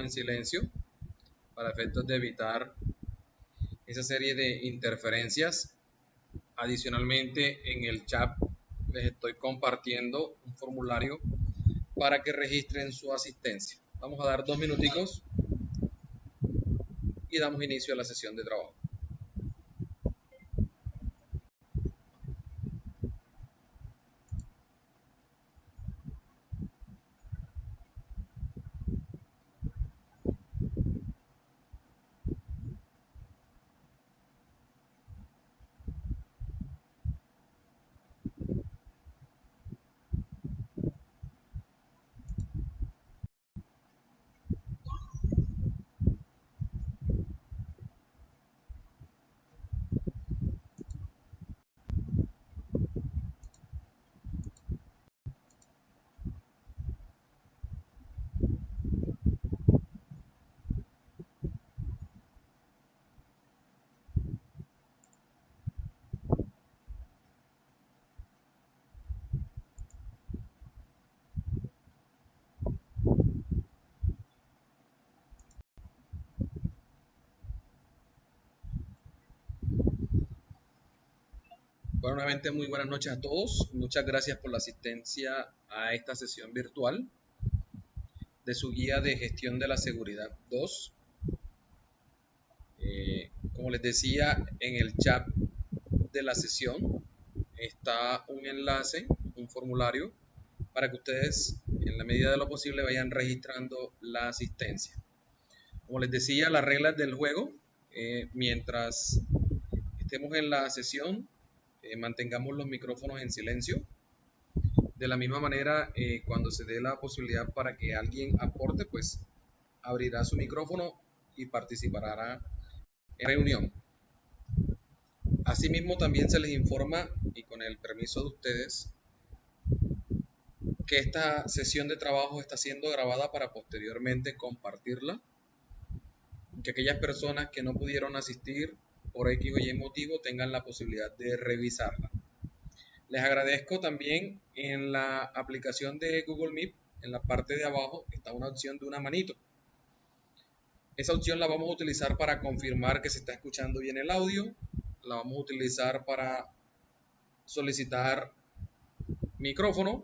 en silencio para efectos de evitar esa serie de interferencias. Adicionalmente, en el chat les estoy compartiendo un formulario para que registren su asistencia. Vamos a dar 2 minuticos y damos inicio a la sesión de trabajo. Bueno, nuevamente muy buenas noches a todos. Muchas gracias por la asistencia a esta sesión virtual de su guía de gestión de la seguridad 2. Como les decía, en el chat de la sesión está un enlace, un formulario, para que ustedes, en la medida de lo posible, vayan registrando la asistencia. Como les decía, las reglas del juego, mientras estemos en la sesión, mantengamos los micrófonos en silencio. De la misma manera, cuando se dé la posibilidad para que alguien aporte, pues abrirá su micrófono y participará en la reunión. Asimismo, también se les informa, y con el permiso de ustedes, que esta sesión de trabajo está siendo grabada para posteriormente compartirla, que aquellas personas que no pudieron asistir por X o Y motivo tengan la posibilidad de revisarla. Les agradezco también en la aplicación de Google Meet, en la parte de abajo está una opción de una manito. Esa opción la vamos a utilizar para confirmar que se está escuchando bien el audio, la vamos a utilizar para solicitar micrófono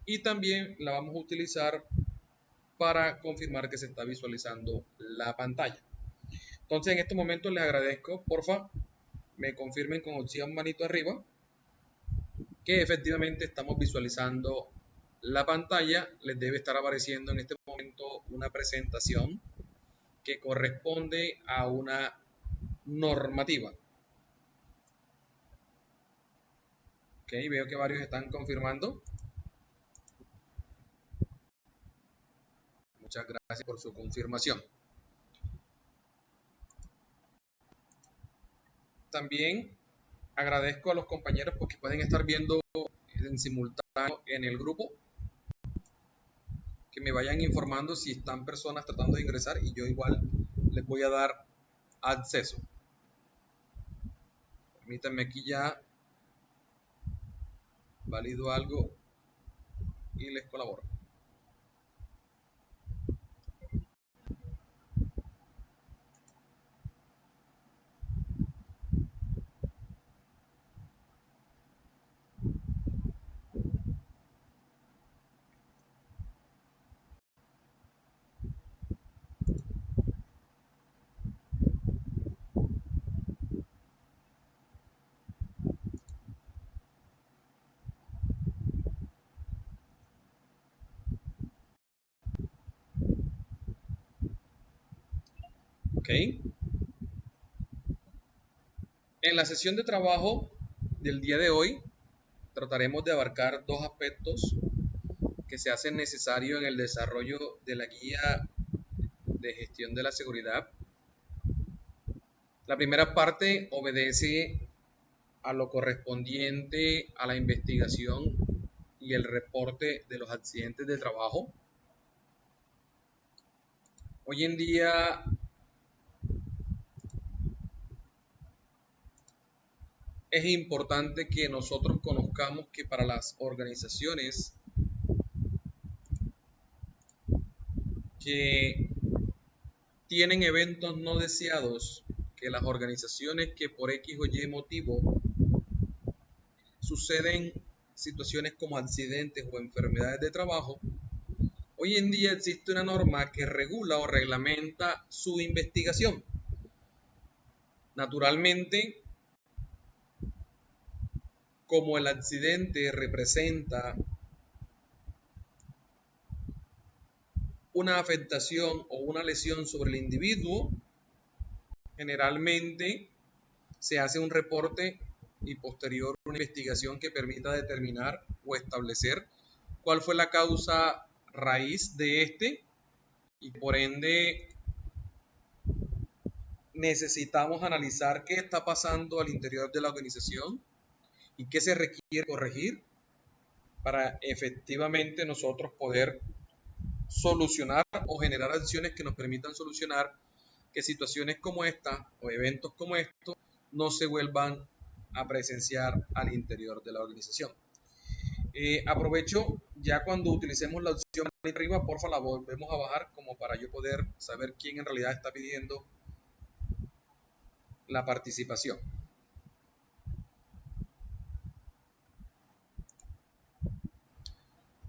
y también la vamos a utilizar para confirmar que se está visualizando la pantalla. Entonces en este momento les agradezco, porfa, me confirmen con opción manito arriba que efectivamente estamos visualizando la pantalla. Les debe estar apareciendo en este momento una presentación que corresponde a una normativa. Ok, veo que varios están confirmando. Muchas gracias por su confirmación. También agradezco a los compañeros porque pueden estar viendo en simultáneo en el grupo, que me vayan informando si están personas tratando de ingresar y yo igual les voy a dar acceso. Permítanme aquí ya valido algo y les colaboro. Ok. En la sesión de trabajo del día de hoy trataremos de abarcar dos aspectos que se hacen necesarios en el desarrollo de la guía de gestión de la seguridad. La primera parte obedece a lo correspondiente a la investigación y el reporte de los accidentes de trabajo. Hoy en día es importante que nosotros conozcamos que para las organizaciones que tienen eventos no deseados, que las organizaciones que por X o Y motivo suceden situaciones como accidentes o enfermedades de trabajo, hoy en día existe una norma que regula o reglamenta su investigación. Naturalmente, como el accidente representa una afectación o una lesión sobre el individuo, generalmente se hace un reporte y posterior una investigación que permita determinar o establecer cuál fue la causa raíz de este, y por ende necesitamos analizar qué está pasando al interior de la organización y qué se requiere corregir para efectivamente nosotros poder solucionar o generar acciones que nos permitan solucionar que situaciones como esta o eventos como estos no se vuelvan a presenciar al interior de la organización. Aprovecho ya cuando utilicemos la opción de arriba, por favor, la volvemos a bajar como para yo poder saber quién en realidad está pidiendo la participación.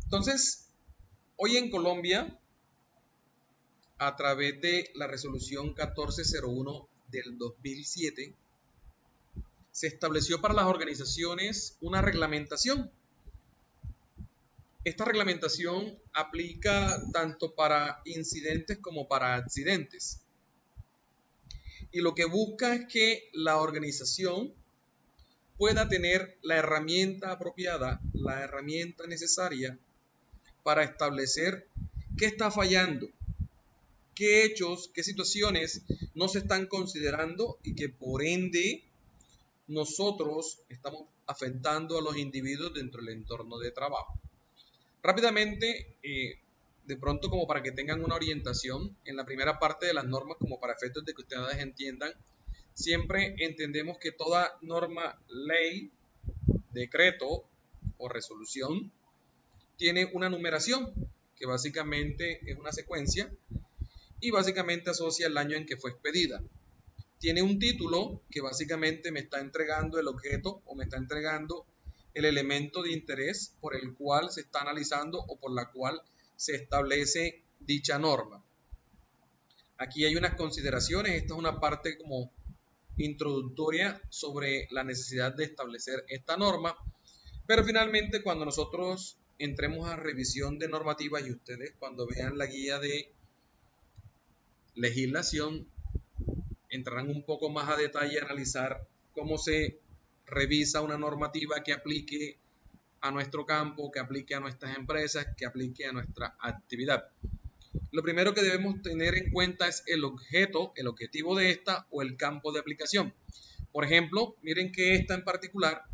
Entonces, hoy en Colombia, a través de la resolución 1401 del 2007, se estableció para las organizaciones una reglamentación. Esta reglamentación aplica tanto para incidentes como para accidentes. Y lo que busca es que la organización pueda tener la herramienta apropiada, la herramienta necesaria para establecer qué está fallando, qué hechos, qué situaciones no se están considerando y que por ende nosotros estamos afectando a los individuos dentro del entorno de trabajo. Rápidamente, de pronto como para que tengan una orientación en la primera parte de las normas, como para efectos de que ustedes entiendan, siempre entendemos que toda norma, ley, decreto o resolución tiene una numeración que básicamente es una secuencia y básicamente asocia el año en que fue expedida. Tiene un título que básicamente me está entregando el objeto o me está entregando el elemento de interés por el cual se está analizando o por la cual se establece dicha norma. Aquí hay unas consideraciones, esta es una parte como introductoria sobre la necesidad de establecer esta norma, pero finalmente cuando nosotros entremos a revisión de normativas y ustedes cuando vean la guía de legislación entrarán un poco más a detalle a analizar cómo se revisa una normativa que aplique a nuestro campo, que aplique a nuestras empresas, que aplique a nuestra actividad. Lo primero que debemos tener en cuenta es el objeto, el objetivo de esta o el campo de aplicación. Por ejemplo, miren que esta en particular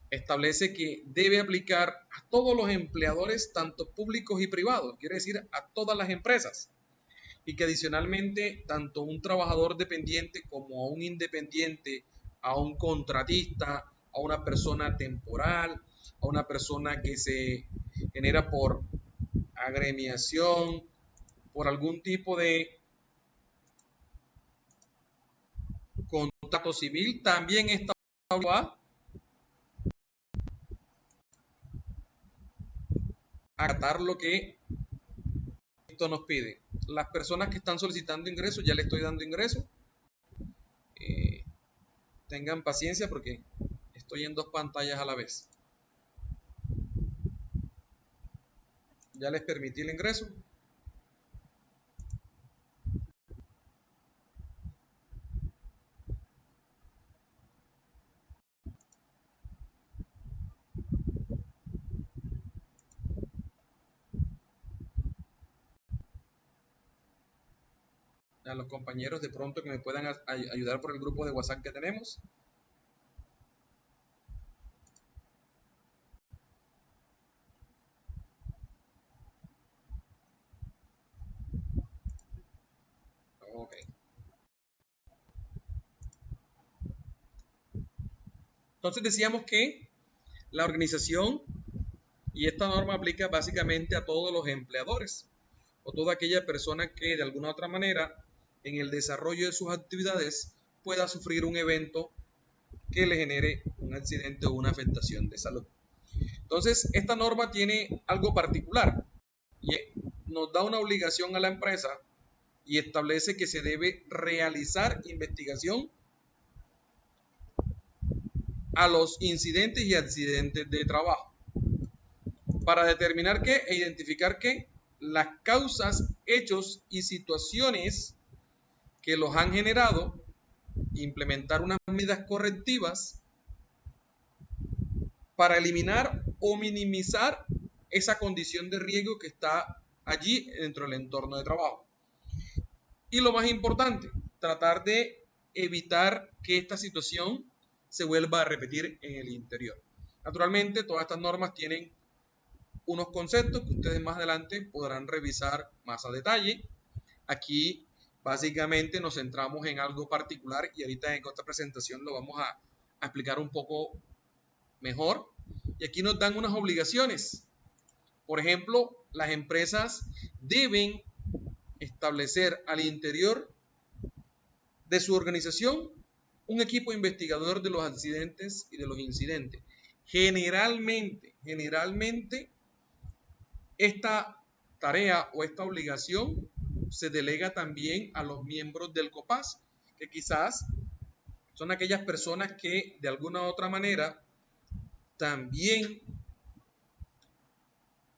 establece que debe aplicar a todos los empleadores, tanto públicos y privados, quiere decir a todas las empresas, y que adicionalmente tanto un trabajador dependiente como a un independiente, a un contratista, a una persona temporal, a una persona que se genera por agremiación, por algún tipo de contrato civil, también está a acatar lo que esto nos pide. Las personas que están solicitando ingresos, ya le estoy dando ingresos. Tengan paciencia porque estoy en dos pantallas a la vez. Ya les permití el ingreso. A los compañeros de pronto que me puedan ayudar por el grupo de WhatsApp que tenemos. Ok. Entonces decíamos que la organización, y esta norma aplica básicamente a todos los empleadores, o toda aquella persona que de alguna u otra manera en el desarrollo de sus actividades pueda sufrir un evento que le genere un accidente o una afectación de salud. Entonces, esta norma tiene algo particular y nos da una obligación a la empresa y establece que se debe realizar investigación a los incidentes y accidentes de trabajo para determinar que e identificar que las causas, hechos y situaciones que los han generado, implementar unas medidas correctivas para eliminar o minimizar esa condición de riesgo que está allí dentro del entorno de trabajo. Y lo más importante, tratar de evitar que esta situación se vuelva a repetir en el interior. Naturalmente, todas estas normas tienen unos conceptos que ustedes más adelante podrán revisar más a detalle. Aquí básicamente nos centramos en algo particular y ahorita en otra presentación lo vamos a explicar un poco mejor. Y aquí nos dan unas obligaciones. Por ejemplo, las empresas deben establecer al interior de su organización un equipo investigador de los accidentes y de los incidentes. Generalmente, esta tarea o esta obligación se delega también a los miembros del COPAS, que quizás son aquellas personas que de alguna u otra manera también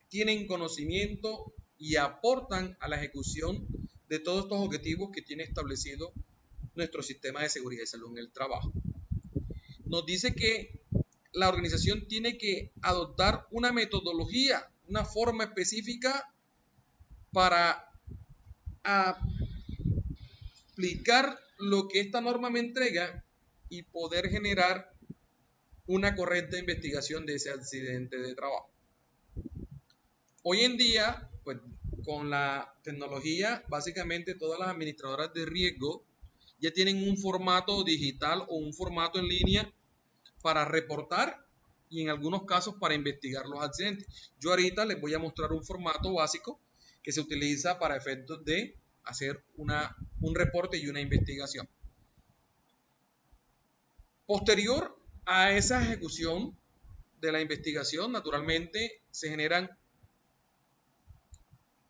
tienen conocimiento y aportan a la ejecución de todos estos objetivos que tiene establecido nuestro sistema de seguridad y salud en el trabajo. Nos dice que la organización tiene que adoptar una metodología, una forma específica para aplicar lo que esta norma me entrega y poder generar una correcta investigación de ese accidente de trabajo. Hoy en día, pues con la tecnología, básicamente todas las administradoras de riesgo ya tienen un formato digital o un formato en línea para reportar y en algunos casos para investigar los accidentes. Yo ahorita les voy a mostrar un formato básico que se utiliza para efectos de hacer un reporte y una investigación. Posterior a esa ejecución de la investigación, naturalmente se generan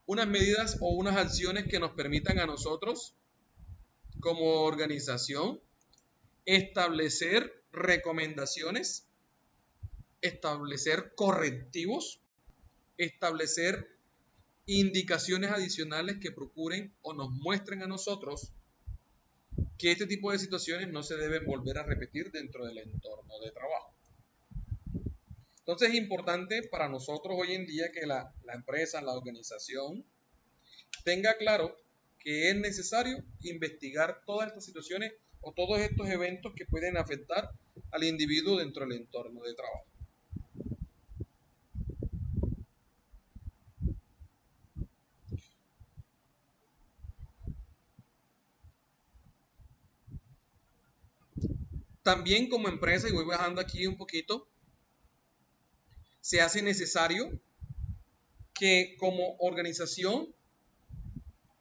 unas medidas o unas acciones que nos permitan a nosotros como organización establecer recomendaciones, establecer correctivos, establecer indicaciones adicionales que procuren o nos muestren a nosotros que este tipo de situaciones no se deben volver a repetir dentro del entorno de trabajo. Entonces es importante para nosotros hoy en día que la empresa, la organización, tenga claro que es necesario investigar todas estas situaciones o todos estos eventos que pueden afectar al individuo dentro del entorno de trabajo. También como empresa, y voy bajando aquí un poquito, se hace necesario que como organización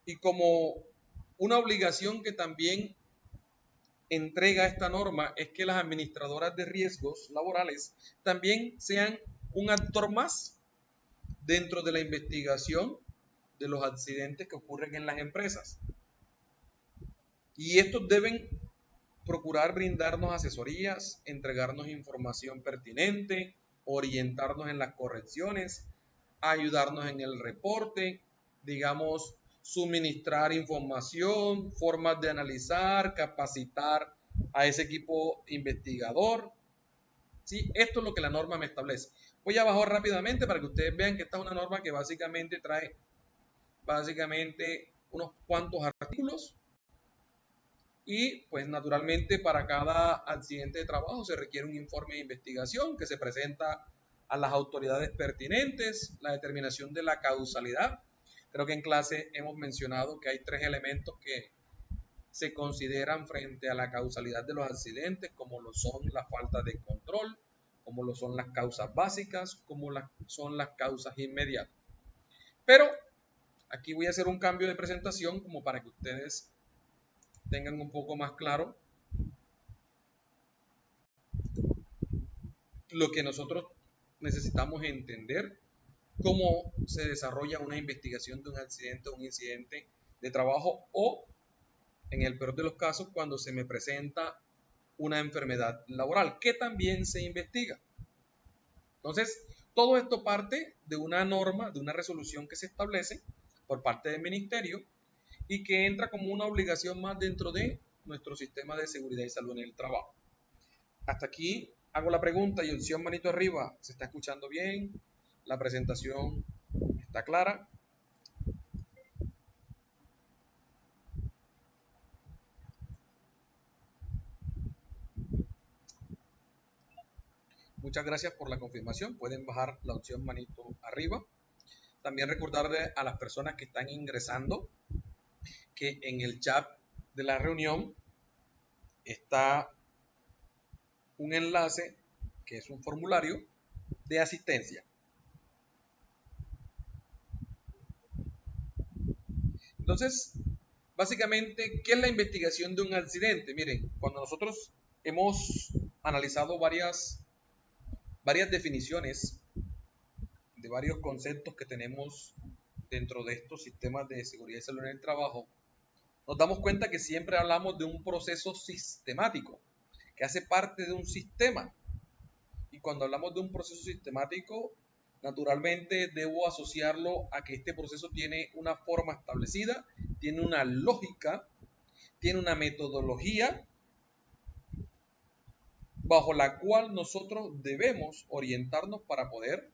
y como una obligación que también entrega esta norma es que las administradoras de riesgos laborales también sean un actor más dentro de la investigación de los accidentes que ocurren en las empresas. Y estos deben procurar brindarnos asesorías, entregarnos información pertinente, orientarnos en las correcciones, ayudarnos en el reporte, digamos, suministrar información, formas de analizar, capacitar a ese equipo investigador. ¿Sí? Esto es lo que la norma me establece. Voy a bajar rápidamente para que ustedes vean que esta es una norma que básicamente trae unos cuantos artículos y pues naturalmente para cada accidente de trabajo se requiere un informe de investigación que se presenta a las autoridades pertinentes, la determinación de la causalidad. Creo que en clase hemos mencionado que hay 3 elementos que se consideran frente a la causalidad de los accidentes, como lo son la falta de control, como lo son las causas básicas, como son las causas inmediatas. Pero Aquí voy a hacer un cambio de presentación como para que ustedes tengan un poco más claro lo que nosotros necesitamos entender, cómo se desarrolla una investigación de un accidente o un incidente de trabajo, o en el peor de los casos cuando se me presenta una enfermedad laboral que también se investiga. Entonces, todo esto parte de una norma, de una resolución que se establece por parte del ministerio y que entra como una obligación más dentro de nuestro sistema de seguridad y salud en el trabajo. Hasta aquí hago la pregunta y opción manito arriba. ¿Se está escuchando bien? ¿La presentación está clara? Muchas gracias por la confirmación. Pueden bajar la opción manito arriba. También recordarle a las personas que están ingresando que en el chat de la reunión está un enlace que es un formulario de asistencia. Entonces, básicamente, ¿qué es la investigación de un accidente? Miren, cuando nosotros hemos analizado varias definiciones de varios conceptos que tenemos dentro de estos sistemas de seguridad y salud en el trabajo, nos damos cuenta que siempre hablamos de un proceso sistemático, que hace parte de un sistema. Y cuando hablamos de un proceso sistemático, naturalmente debo asociarlo a que este proceso tiene una forma establecida, tiene una lógica, tiene una metodología bajo la cual nosotros debemos orientarnos para poder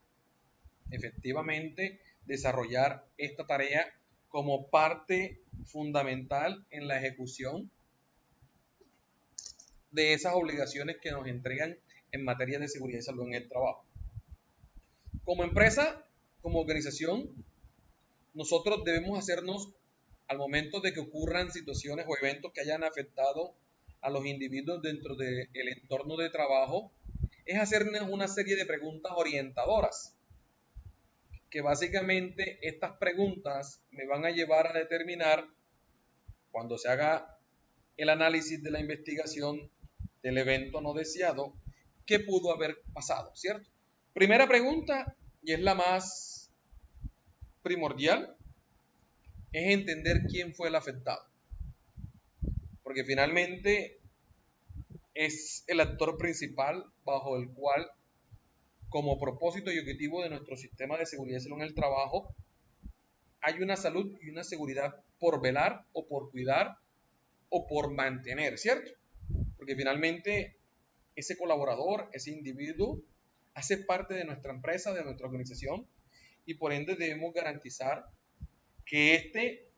efectivamente desarrollar esta tarea como parte fundamental en la ejecución de esas obligaciones que nos entregan en materia de seguridad y salud en el trabajo. Como empresa, como organización, nosotros debemos hacernos, al momento de que ocurran situaciones o eventos que hayan afectado a los individuos dentro del entorno de trabajo, es hacernos una serie de preguntas orientadoras, que básicamente estas preguntas me van a llevar a determinar, cuando se haga el análisis de la investigación del evento no deseado, qué pudo haber pasado, ¿cierto? Primera pregunta, y es la más primordial, es entender quién fue el afectado. Porque finalmente es el actor principal bajo el cual, como propósito y objetivo de nuestro sistema de seguridad y salud en el trabajo, hay una salud y una seguridad por velar o por cuidar o por mantener, ¿cierto? Porque finalmente ese colaborador, ese individuo, hace parte de nuestra empresa, de nuestra organización, y por ende debemos garantizar que éste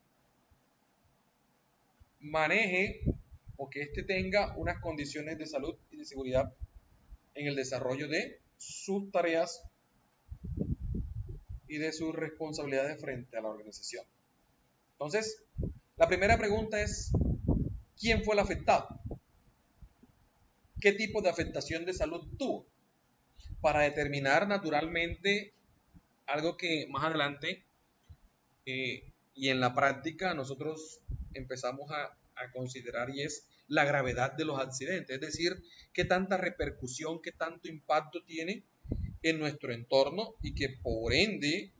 maneje o que éste tenga unas condiciones de salud y de seguridad en el desarrollo de sus tareas y de sus responsabilidades frente a la organización. Entonces, la primera pregunta es, ¿quién fue el afectado? ¿Qué tipo de afectación de salud tuvo? Para determinar naturalmente algo que más adelante y en la práctica nosotros empezamos a considerar, y es la gravedad de los accidentes, es decir, qué tanta repercusión, qué tanto impacto tiene en nuestro entorno, y que por ende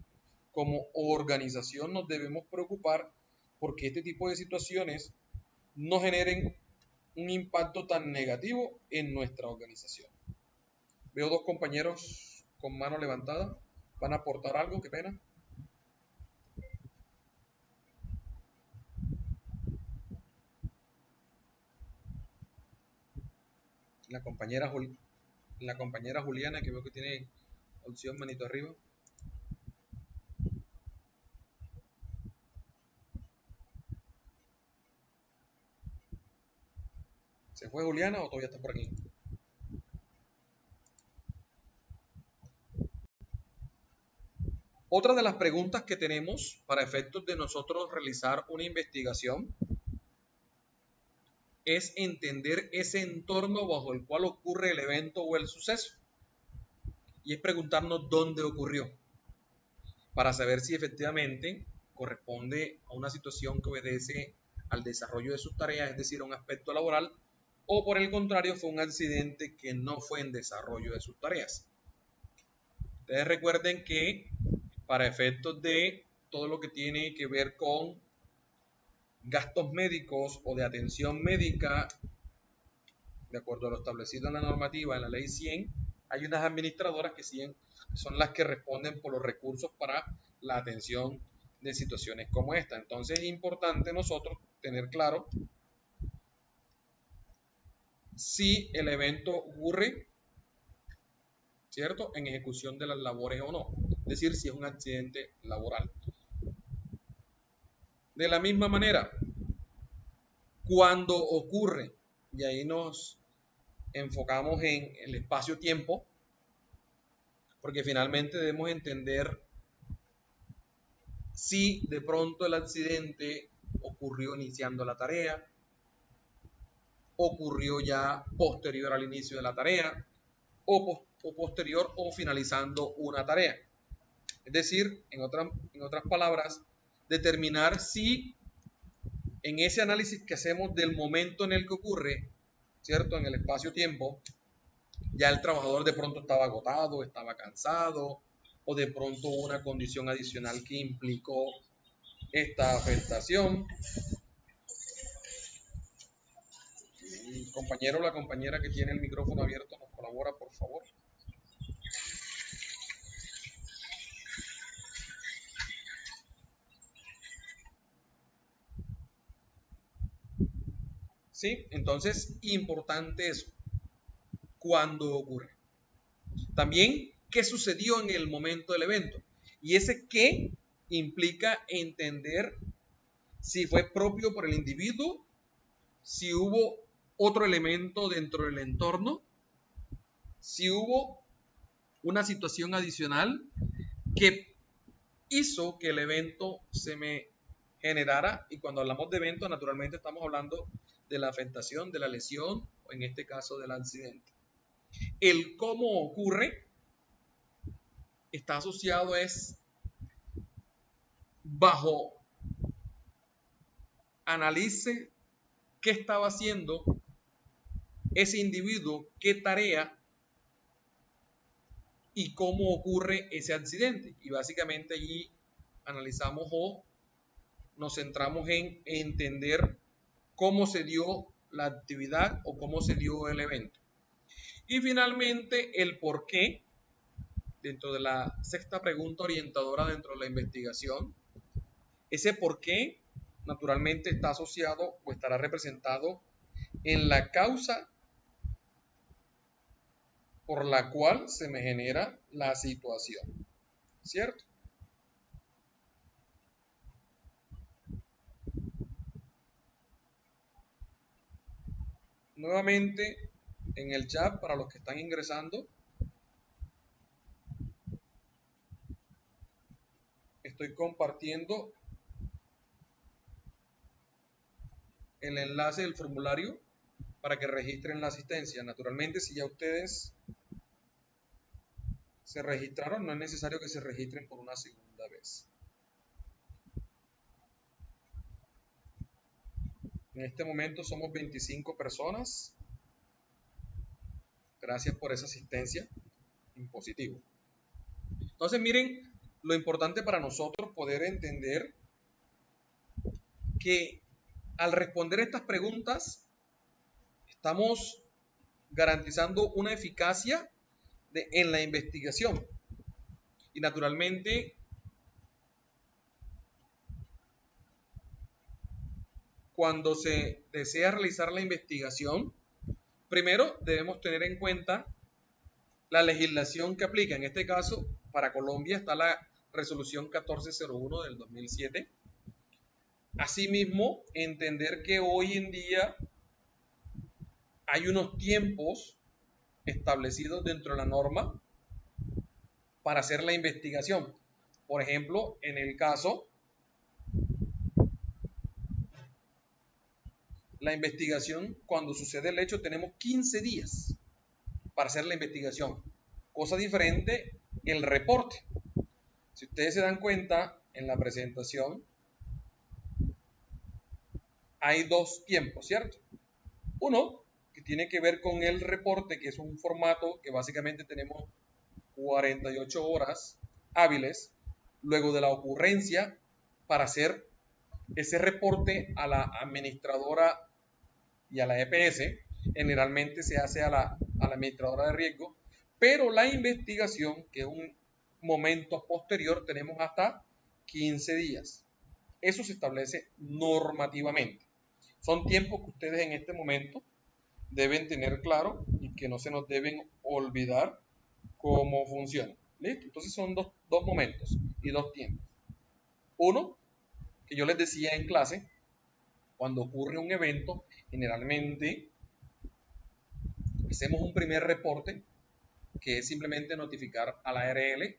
como organización nos debemos preocupar porque este tipo de situaciones no generen un impacto tan negativo en nuestra organización. Veo dos compañeros con mano levantada. ¿Van a aportar algo? Qué pena. La compañera, la compañera Juliana, que veo que tiene opción manito arriba. ¿Se fue Juliana o todavía está por aquí? Otra de las preguntas que tenemos para efectos de nosotros realizar una investigación es entender ese entorno bajo el cual ocurre el evento o el suceso. Y es preguntarnos dónde ocurrió, para saber si efectivamente corresponde a una situación que obedece al desarrollo de sus tareas, es decir, a un aspecto laboral, o por el contrario fue un accidente que no fue en desarrollo de sus tareas. Ustedes recuerden que para efectos de todo lo que tiene que ver con gastos médicos o de atención médica, de acuerdo a lo establecido en la normativa, en la ley 100, hay unas administradoras que son las que responden por los recursos para la atención de situaciones como esta. Entonces es importante nosotros tener claro si el evento ocurre, ¿cierto?, en ejecución de las labores o no, es decir, si es un accidente laboral. De la misma manera, cuando ocurre, y ahí nos enfocamos en el espacio-tiempo, porque finalmente debemos entender si de pronto el accidente ocurrió iniciando la tarea, ocurrió ya posterior al inicio de la tarea, o posterior o finalizando una tarea. Es decir, en otras palabras, determinar si en ese análisis que hacemos del momento en el que ocurre, ¿cierto?, en el espacio-tiempo, ya el trabajador de pronto estaba agotado, estaba cansado, o de pronto hubo una condición adicional que implicó esta afectación. El compañero o la compañera que tiene el micrófono abierto nos colabora, por favor. ¿Sí? Entonces, importante eso. ¿Cuándo ocurre? También, ¿qué sucedió en el momento del evento? Y ese qué implica entender si fue propio por el individuo, si hubo otro elemento dentro del entorno, si hubo una situación adicional que hizo que el evento se me generara. Y cuando hablamos de evento, naturalmente estamos hablando de la afectación, de la lesión, o en este caso del accidente. El cómo ocurre está asociado bajo analice qué estaba haciendo ese individuo, qué tarea y cómo ocurre ese accidente. Y básicamente allí analizamos o nos centramos en entender cómo se dio la actividad o cómo se dio el evento. Y finalmente el por qué, dentro de la sexta pregunta orientadora dentro de la investigación. Ese por qué naturalmente está asociado o estará representado en la causa por la cual se me genera la situación, ¿cierto? Nuevamente en el chat, para los que están ingresando, estoy compartiendo el enlace del formulario para que registren la asistencia. Naturalmente, si ya ustedes se registraron, no es necesario que se registren por una segunda vez. En este momento somos 25 personas. Gracias por esa asistencia en positivo. Entonces, miren, lo importante para nosotros poder entender que al responder estas preguntas estamos garantizando una eficacia en la investigación. Y naturalmente, cuando se desea realizar la investigación, primero debemos tener en cuenta la legislación que aplica. En este caso, para Colombia está la resolución 1401 del 2007. Asimismo, entender que hoy en día hay unos tiempos establecidos dentro de la norma para hacer la investigación. Por ejemplo, en el caso, la investigación, cuando sucede el hecho, tenemos 15 días para hacer la investigación. Cosa diferente, el reporte. Si ustedes se dan cuenta, en la presentación hay dos tiempos, ¿cierto? Uno, que tiene que ver con el reporte, que es un formato que básicamente tenemos 48 horas hábiles luego de la ocurrencia para hacer ese reporte a la administradora y a la EPS. Generalmente se hace a la administradora de riesgo, pero la investigación, que es un momento posterior, tenemos hasta 15 días. Eso se establece normativamente. Son tiempos que ustedes en este momento deben tener claro y que no se nos deben olvidar cómo funciona. ¿Listo? Entonces son dos momentos y dos tiempos. Uno, que yo les decía en clase, cuando ocurre un evento, generalmente hacemos un primer reporte que es simplemente notificar a la ARL,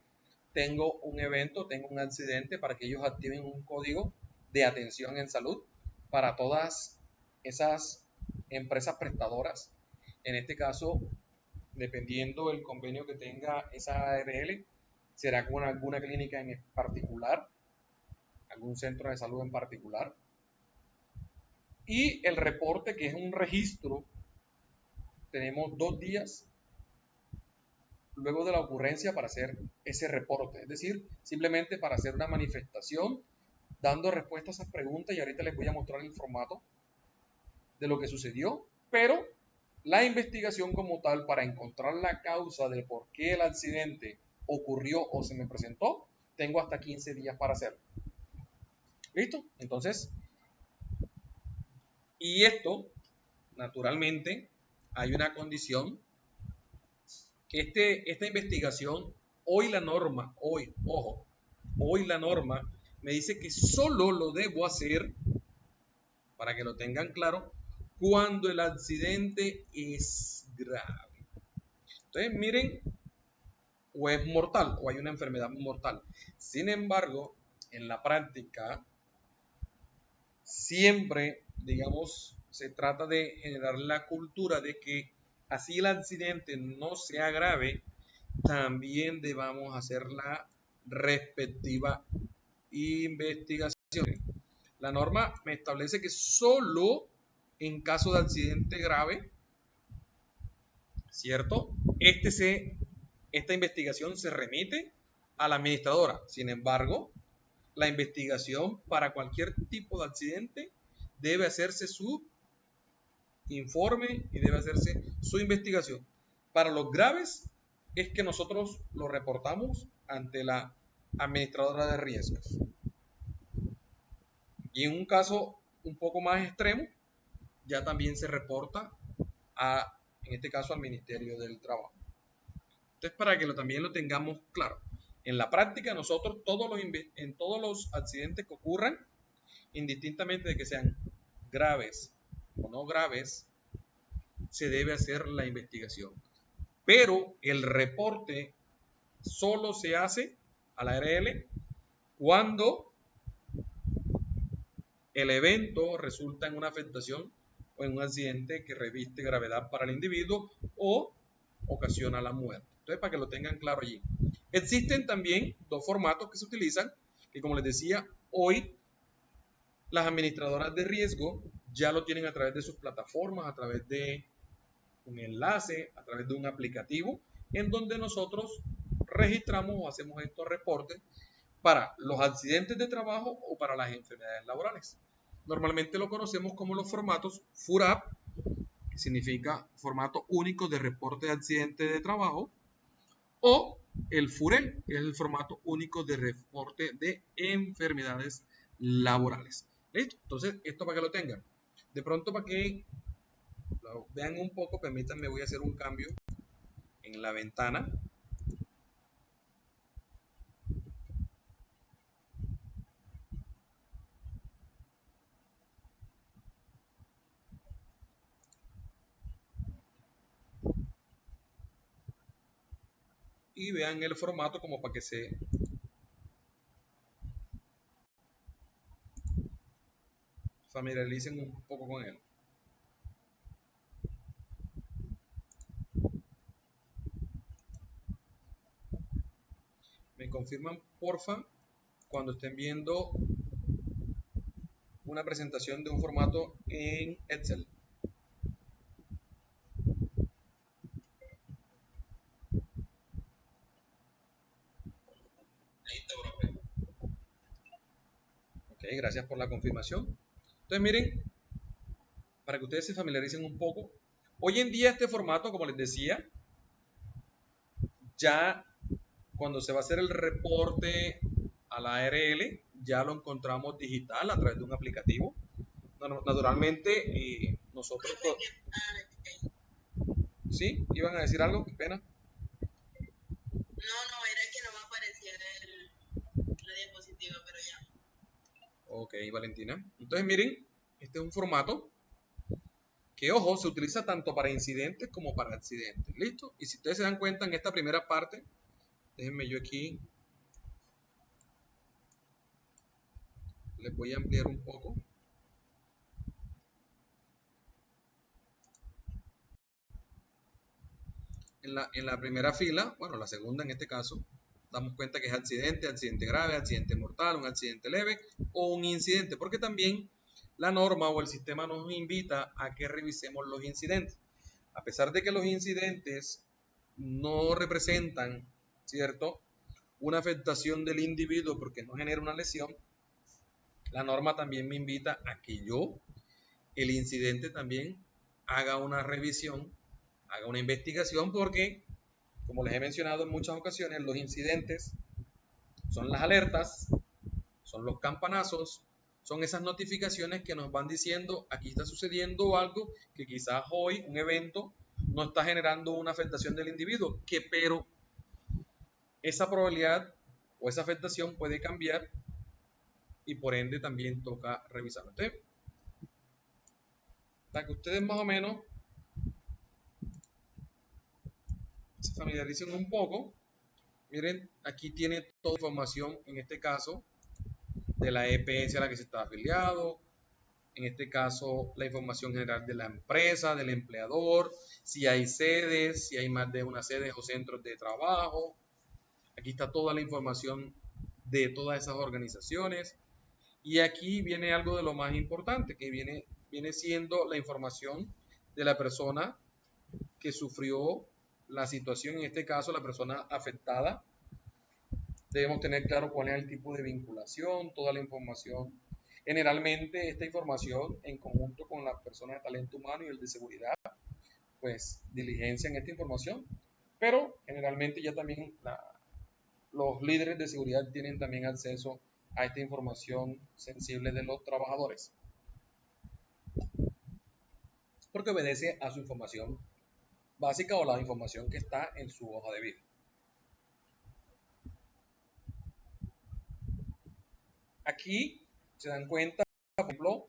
tengo un evento, tengo un accidente, para que ellos activen un código de atención en salud para todas esas empresas prestadoras. En este caso, dependiendo del convenio que tenga esa ARL, será con alguna clínica en particular, algún centro de salud en particular. Y el reporte, que es un registro, tenemos 2 días luego de la ocurrencia para hacer ese reporte, es decir, simplemente para hacer una manifestación dando respuesta a esas preguntas, y ahorita les voy a mostrar el formato de lo que sucedió, pero la investigación como tal para encontrar la causa de por qué el accidente ocurrió o se me presentó, tengo hasta 15 días para hacerlo. ¿Listo? Entonces, y esto, naturalmente, hay una condición, que esta investigación, hoy la norma, hoy la norma me dice que solo lo debo hacer, para que lo tengan claro, cuando el accidente es grave. Entonces, miren, o es mortal, o hay una enfermedad mortal. Sin embargo, en la práctica, siempre, digamos, se trata de generar la cultura de que así el accidente no sea grave, también debamos hacer la respectiva investigación. La norma me establece que solo en caso de accidente grave, ¿cierto? Esta investigación se remite a la administradora. Sin embargo, la investigación para cualquier tipo de accidente debe hacerse su informe y debe hacerse su investigación. Para los graves es que nosotros lo reportamos ante la administradora de riesgos. Y en un caso un poco más extremo, ya también se reporta en este caso al Ministerio del Trabajo. Entonces, para que también lo tengamos claro, en la práctica nosotros en todos los accidentes que ocurran, indistintamente de que sean graves o no graves, se debe hacer la investigación. Pero el reporte solo se hace a la ARL cuando el evento resulta en una afectación o en un accidente que reviste gravedad para el individuo o ocasiona la muerte. Entonces, para que lo tengan claro allí. Existen también dos formatos que se utilizan, que como les decía, hoy las administradoras de riesgo ya lo tienen a través de sus plataformas, a través de un enlace, a través de un aplicativo, en donde nosotros registramos o hacemos estos reportes para los accidentes de trabajo o para las enfermedades laborales. Normalmente lo conocemos como los formatos FURAP, que significa formato único de reporte de accidente de trabajo, o el FUREL, que es el formato único de reporte de enfermedades laborales. ¿Listo? Entonces, esto para que lo tengan. De pronto, para que lo vean un poco, permítanme, voy a hacer un cambio en la ventana. Y vean el formato como para que se familiaricen un poco con él. Me confirman, porfa, cuando estén viendo una presentación de un formato en Excel. Ok, gracias por la confirmación. Entonces miren, para que ustedes se familiaricen un poco, hoy en día este formato, como les decía, ya cuando se va a hacer el reporte a la ARL, ya lo encontramos digital a través de un aplicativo. Naturalmente, nosotros... ¿Sí? ¿Iban a decir algo? Qué pena. No, era que no me aparecía la diapositiva, pero ya. Ok, Valentina. Entonces miren, este es un formato que, ojo, se utiliza tanto para incidentes como para accidentes. ¿Listo? Y si ustedes se dan cuenta en esta primera parte, déjenme yo aquí, les voy a ampliar un poco. En la primera fila, bueno, la segunda en este caso, damos cuenta que es accidente, accidente grave, accidente mortal, un accidente leve o un incidente, porque también la norma o el sistema nos invita a que revisemos los incidentes. A pesar de que los incidentes no representan, ¿cierto?, una afectación del individuo porque no genera una lesión, la norma también me invita a que yo, el incidente también, haga una revisión, haga una investigación, porque, como les he mencionado en muchas ocasiones, los incidentes son las alertas, son los campanazos, son esas notificaciones que nos van diciendo aquí está sucediendo algo que quizás hoy, un evento, no está generando una afectación del individuo, pero esa probabilidad o esa afectación puede cambiar y por ende también toca revisarlo. Entonces, para que ustedes más o menos se familiaricen un poco, miren, aquí tiene toda información, en este caso, de la EPS a la que se está afiliado, en este caso la información general de la empresa, del empleador, si hay sedes, si hay más de una sede o centros de trabajo. Aquí está toda la información de todas esas organizaciones. Y aquí viene algo de lo más importante, que viene siendo la información de la persona que sufrió la situación, en este caso la persona afectada. Debemos tener claro cuál es el tipo de vinculación, toda la información. Generalmente esta información, en conjunto con la persona de talento humano y el de seguridad, pues diligencian esta información, pero generalmente ya también los líderes de seguridad tienen también acceso a esta información sensible de los trabajadores, porque obedece a su información básica o la información que está en su hoja de vida. Aquí se dan cuenta, por ejemplo,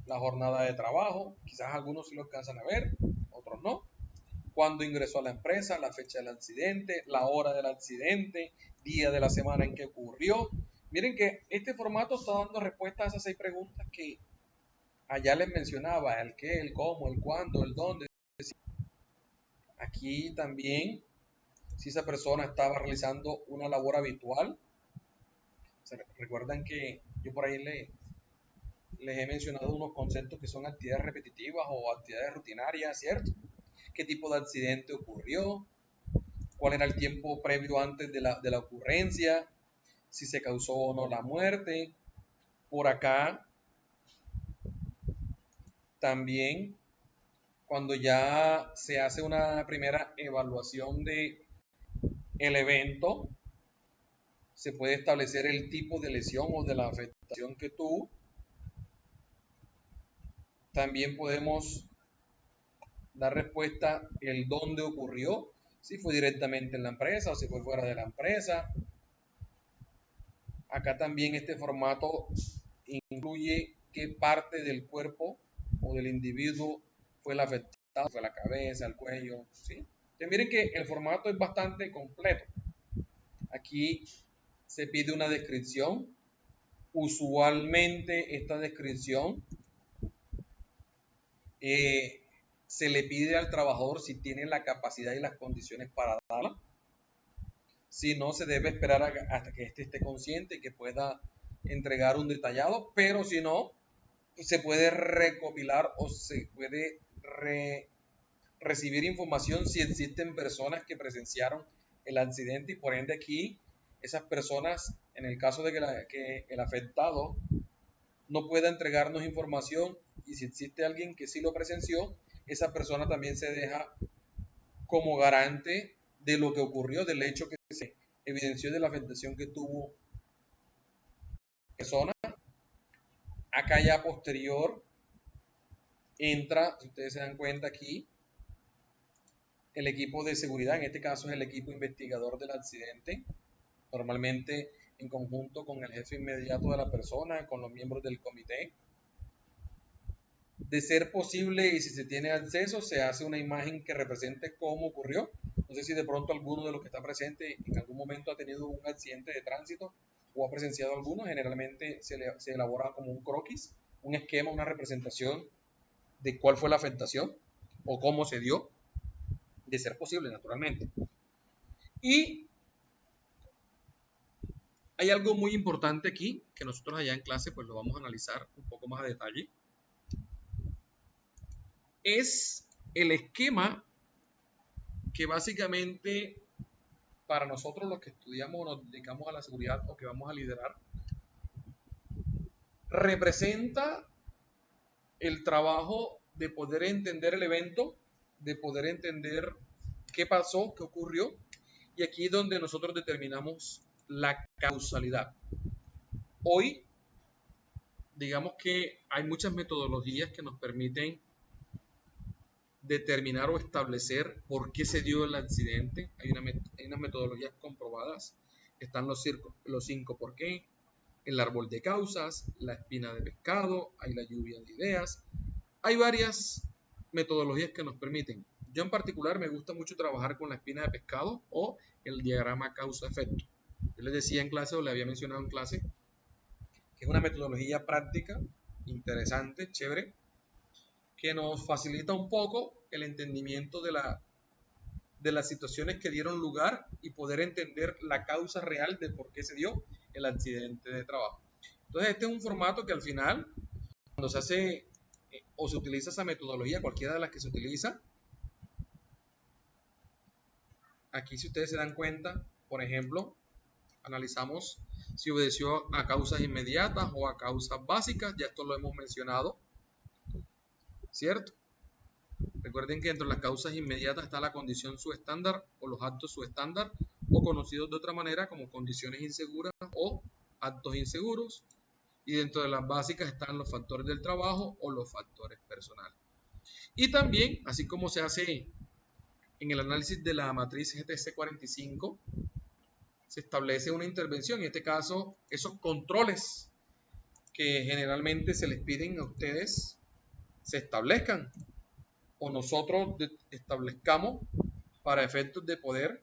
la jornada de trabajo, quizás algunos sí lo alcanzan a ver, otros no. Cuándo ingresó a la empresa, la fecha del accidente, la hora del accidente, día de la semana en que ocurrió. Miren que este formato está dando respuesta a esas 6 preguntas que allá les mencionaba, el qué, el cómo, el cuándo, el dónde. Aquí también, si esa persona estaba realizando una labor habitual, recuerdan que yo por ahí les he mencionado unos conceptos que son actividades repetitivas o actividades rutinarias, ¿cierto? ¿Qué tipo de accidente ocurrió? ¿Cuál era el tiempo previo antes de la ocurrencia? Si se causó o no la muerte. Por acá también, cuando ya se hace una primera evaluación de el evento, se puede establecer el tipo de lesión o de la afectación que tuvo. También podemos dar respuesta el dónde ocurrió, si fue directamente en la empresa o si fue fuera de la empresa. Acá también este formato incluye qué parte del cuerpo o del individuo fue la afectada, fue la cabeza, el cuello, ¿sí? Entonces miren que el formato es bastante completo. Aquí se pide una descripción. Usualmente esta descripción se le pide al trabajador si tiene la capacidad y las condiciones para darla. Si no, se debe esperar hasta que éste esté consciente y que pueda entregar un detallado, pero si no, se puede recopilar o se puede recibir información si existen personas que presenciaron el accidente y por ende aquí esas personas, en el caso de que el afectado no pueda entregarnos información y si existe alguien que sí lo presenció, esa persona también se deja como garante de lo que ocurrió, del hecho que se evidenció de la afectación que tuvo la persona. Acá ya posterior entra, si ustedes se dan cuenta aquí, el equipo de seguridad, en este caso es el equipo investigador del accidente, normalmente en conjunto con el jefe inmediato de la persona, con los miembros del comité. De ser posible y si se tiene acceso, se hace una imagen que represente cómo ocurrió. No sé si de pronto alguno de los que está presente en algún momento ha tenido un accidente de tránsito o ha presenciado alguno. Generalmente se elabora como un croquis, un esquema, una representación de cuál fue la afectación o cómo se dio, de ser posible, naturalmente. Y hay algo muy importante aquí que nosotros allá en clase pues lo vamos a analizar un poco más a detalle. Es el esquema que básicamente para nosotros los que estudiamos o nos dedicamos a la seguridad o que vamos a liderar, representa el trabajo de poder entender el evento, de poder entender qué pasó, qué ocurrió, y aquí es donde nosotros determinamos la causalidad. Hoy, digamos que hay muchas metodologías que nos permiten determinar o establecer por qué se dio el accidente. Hay unas metodologías comprobadas. Están los 5 por qué, el árbol de causas, la espina de pescado, hay la lluvia de ideas. Hay varias metodologías que nos permiten. Yo en particular me gusta mucho trabajar con la espina de pescado o el diagrama causa-efecto. Yo les decía en clase o le había mencionado en clase que es una metodología práctica, interesante, chévere, que nos facilita un poco el entendimiento de las situaciones que dieron lugar y poder entender la causa real de por qué se dio el accidente de trabajo. Entonces este es un formato que al final, cuando se hace o se utiliza esa metodología, cualquiera de las que se utiliza, aquí si ustedes se dan cuenta, por ejemplo, analizamos si obedeció a causas inmediatas o a causas básicas, ya esto lo hemos mencionado, ¿cierto? Recuerden que dentro de las causas inmediatas está la condición subestándar o los actos subestándar o conocidos de otra manera como condiciones inseguras o actos inseguros. Y dentro de las básicas están los factores del trabajo o los factores personales. Y también, así como se hace en el análisis de la matriz GTC 45, se establece una intervención. En este caso, esos controles que generalmente se les piden a ustedes se establezcan o nosotros establezcamos para efectos de poder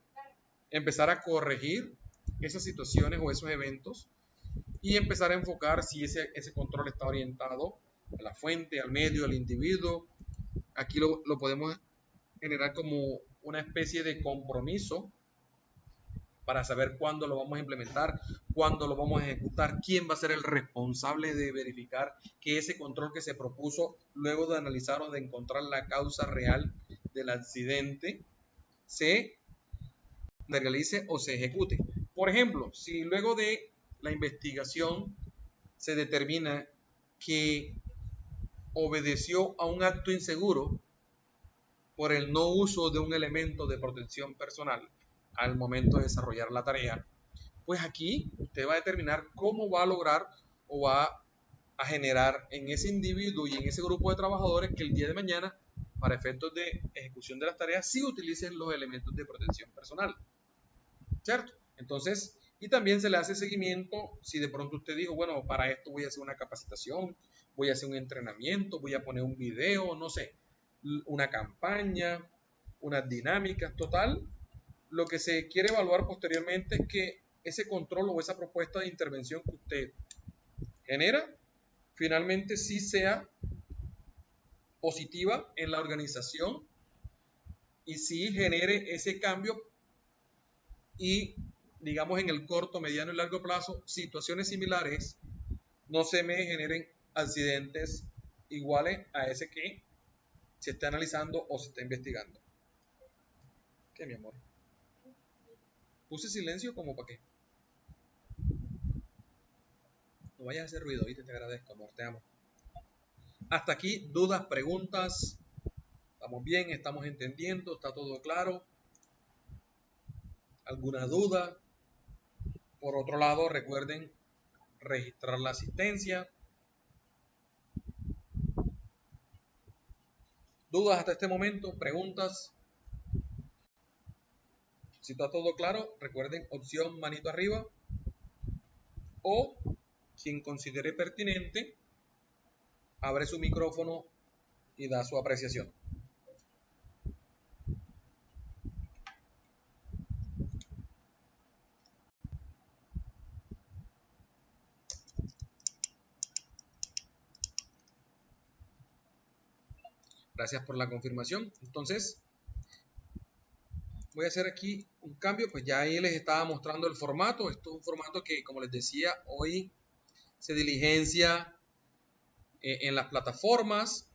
empezar a corregir esas situaciones o esos eventos y empezar a enfocar si ese control está orientado a la fuente, al medio, al individuo. Aquí lo podemos generar como una especie de compromiso para saber cuándo lo vamos a implementar, cuándo lo vamos a ejecutar, quién va a ser el responsable de verificar que ese control que se propuso luego de analizar o de encontrar la causa real del accidente se realice o se ejecute. Por ejemplo, si luego de la investigación se determina que obedeció a un acto inseguro por el no uso de un elemento de protección personal al momento de desarrollar la tarea, pues aquí usted va a determinar cómo va a lograr o va a generar en ese individuo y en ese grupo de trabajadores que el día de mañana, para efectos de ejecución de las tareas, sí utilicen los elementos de protección personal. ¿Cierto? Entonces, y también se le hace seguimiento si de pronto usted dijo, bueno, para esto voy a hacer una capacitación, voy a hacer un entrenamiento, voy a poner un video, no sé, una campaña, unas dinámicas, total. Lo que se quiere evaluar posteriormente es que ese control o esa propuesta de intervención que usted genera, finalmente sí sea positiva en la organización y sí genere ese cambio y digamos en el corto, mediano y largo plazo situaciones similares no se me generen accidentes iguales a ese que se está analizando o se está investigando. ¿Qué, mi amor? Puse silencio como para qué. No vayas a hacer ruido, ¿viste? Te agradezco, amor, te amo. Hasta aquí, dudas, preguntas. ¿Estamos bien? ¿Estamos entendiendo? ¿Está todo claro? ¿Alguna duda? Por otro lado, recuerden registrar la asistencia. ¿Dudas hasta este momento? ¿Preguntas? Si está todo claro, recuerden opción manito arriba, o quien considere pertinente, abre su micrófono y da su apreciación. Gracias por la confirmación. Entonces, voy a hacer aquí un cambio, pues ya ahí les estaba mostrando el formato. Esto es un formato que, como les decía, hoy se diligencia en las plataformas.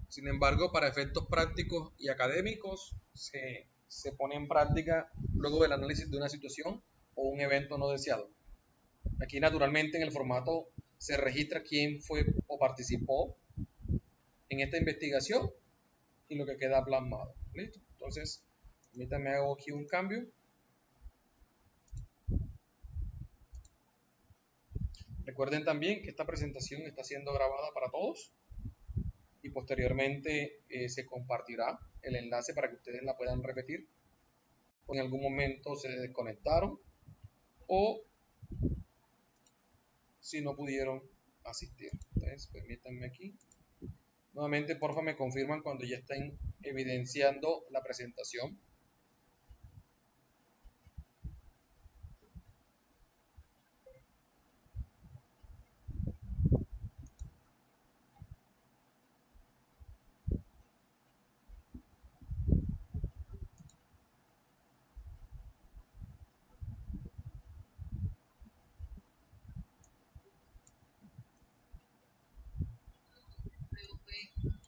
Sin embargo, para efectos prácticos y académicos, se pone en práctica luego del análisis de una situación o un evento no deseado. Aquí, naturalmente, en el formato se registra quién fue o participó en esta investigación y lo que queda plasmado. ¿Listo? Entonces, permítanme hago aquí un cambio. Recuerden también que esta presentación está siendo grabada para todos y posteriormente se compartirá el enlace para que ustedes la puedan repetir o en algún momento se desconectaron o si no pudieron asistir. Entonces, permítanme aquí. Nuevamente, porfa, me confirman cuando ya estén evidenciando la presentación.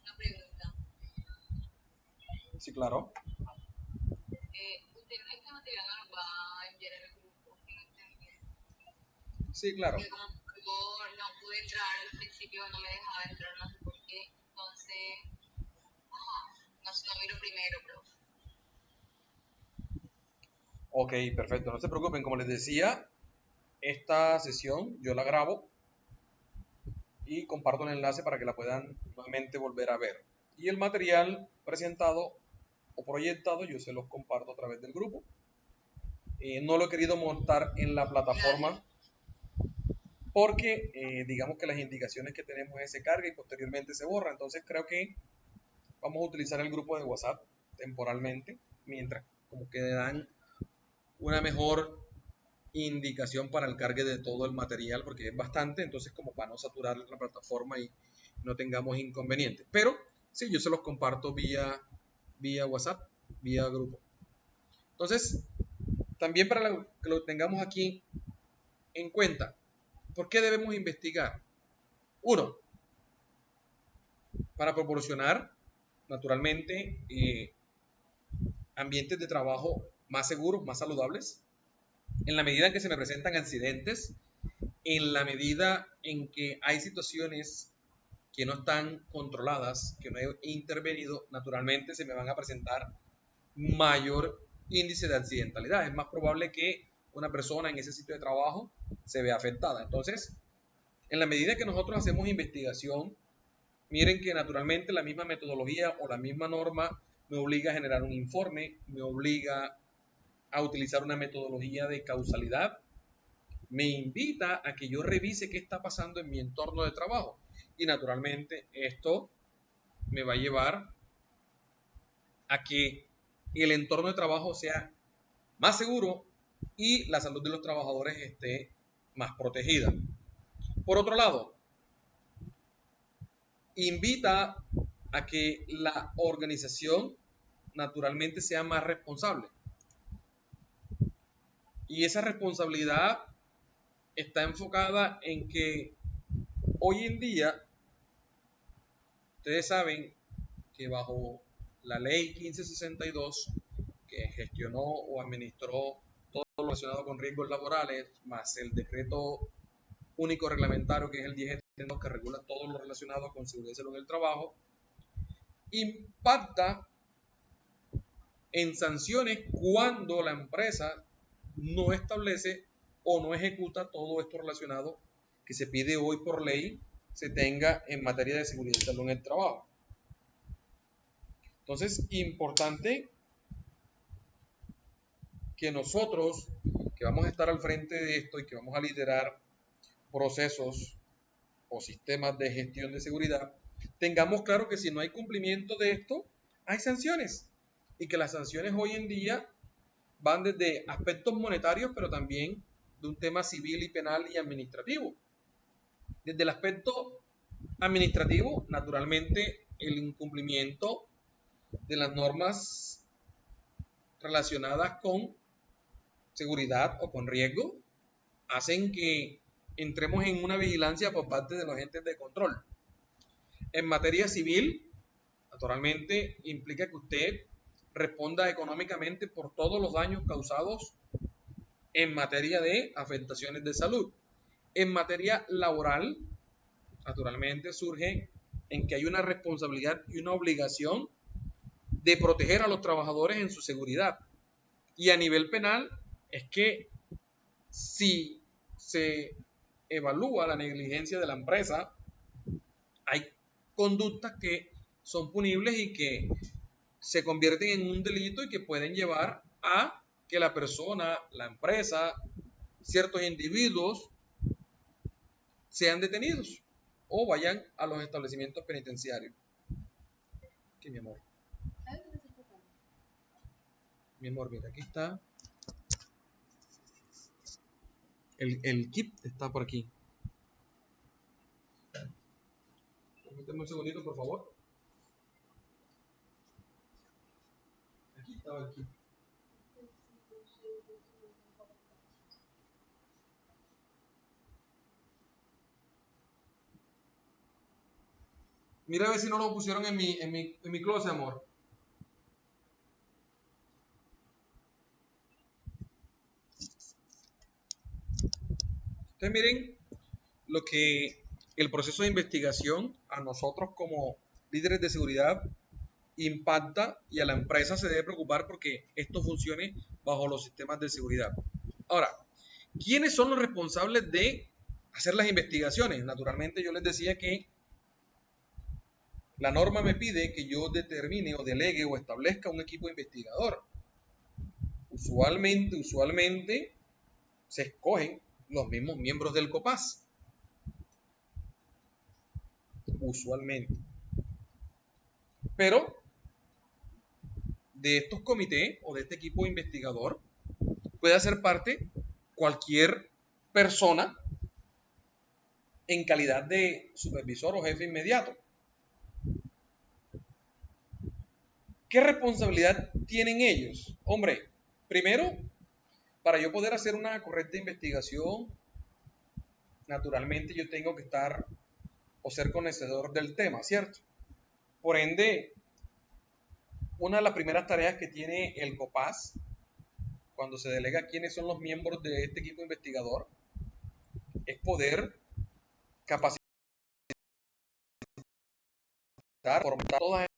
Una pregunta. Sí, claro. ¿Usted este material nos va a enviar al grupo? Sí, claro. Porque como yo no pude entrar al principio, no me dejaba entrar, no sé por qué. Entonces, no miro primero, pero... Ok, perfecto. No se preocupen. Como les decía, esta sesión yo la grabo y comparto el enlace para que la puedan nuevamente volver a ver. Y el material presentado o proyectado yo se los comparto a través del grupo. No lo he querido montar en la plataforma porque digamos que las indicaciones que tenemos es se carga y posteriormente se borra. Entonces creo que vamos a utilizar el grupo de WhatsApp temporalmente mientras como que dan una mejor indicación para el cargue de todo el material porque es bastante, entonces como para no saturar la plataforma y no tengamos inconvenientes. Pero sí, yo se los comparto vía WhatsApp, vía grupo. Entonces, también para que lo tengamos aquí en cuenta, ¿por qué debemos investigar? Uno, para proporcionar naturalmente ambientes de trabajo más seguros, más saludables, en la medida en que se me presentan accidentes, en la medida en que hay situaciones que no están controladas, que no he intervenido, naturalmente se me van a presentar mayor índice de accidentalidad. Es más probable que una persona en ese sitio de trabajo se vea afectada. Entonces, en la medida que nosotros hacemos investigación, miren que naturalmente la misma metodología o la misma norma me obliga a generar un informe, me obliga a utilizar una metodología de causalidad, me invita a que yo revise qué está pasando en mi entorno de trabajo. Y naturalmente esto me va a llevar a que el entorno de trabajo sea más seguro y la salud de los trabajadores esté más protegida. Por otro lado, invita a que la organización naturalmente sea más responsable. Y esa responsabilidad está enfocada en que hoy en día, ustedes saben que bajo la ley 1562, que gestionó o administró todo lo relacionado con riesgos laborales, más el decreto único reglamentario, que es el 1072, que regula todo lo relacionado con seguridad y salud en el trabajo, impacta en sanciones cuando la empresa no establece o no ejecuta todo esto relacionado que se pide hoy por ley se tenga en materia de seguridad y salud en el trabajo. Entonces, importante que nosotros, que vamos a estar al frente de esto y que vamos a liderar procesos o sistemas de gestión de seguridad, tengamos claro que si no hay cumplimiento de esto, hay sanciones. Y que las sanciones hoy en día van desde aspectos monetarios, pero también de un tema civil y penal y administrativo. Desde el aspecto administrativo, naturalmente, el incumplimiento de las normas relacionadas con seguridad o con riesgo hacen que entremos en una vigilancia por parte de los agentes de control. En materia civil, naturalmente, implica que usted responda económicamente por todos los daños causados en materia de afectaciones de salud. En materia laboral, naturalmente, surge en que hay una responsabilidad y una obligación de proteger a los trabajadores en su seguridad. Y a nivel penal, es que si se evalúa la negligencia de la empresa, hay conductas que son punibles y que se convierten en un delito y que pueden llevar a que la persona, la empresa, ciertos individuos sean detenidos o vayan a los establecimientos penitenciarios. ¿Qué, mi amor? Mi amor, mira, aquí está. El kit está por aquí. Permíteme un segundito, por favor. Aquí estaba el kit. Mira a ver si no lo pusieron en mi closet, amor. Ustedes miren lo que el proceso de investigación a nosotros como líderes de seguridad impacta y a la empresa se debe preocupar porque esto funcione bajo los sistemas de seguridad. Ahora, ¿quiénes son los responsables de hacer las investigaciones? Naturalmente yo les decía que la norma me pide que yo determine o delegue o establezca un equipo investigador. Usualmente se escogen los mismos miembros del COPAS. Usualmente. Pero de estos comités o de este equipo investigador puede hacer parte cualquier persona en calidad de supervisor o jefe inmediato. ¿Qué responsabilidad tienen ellos? Hombre, primero, para yo poder hacer una correcta investigación, naturalmente yo tengo que estar o ser conocedor del tema, ¿cierto? Por ende, una de las primeras tareas que tiene el COPAS, cuando se delega quiénes son los miembros de este equipo investigador, es poder capacitar, fomentar todas estas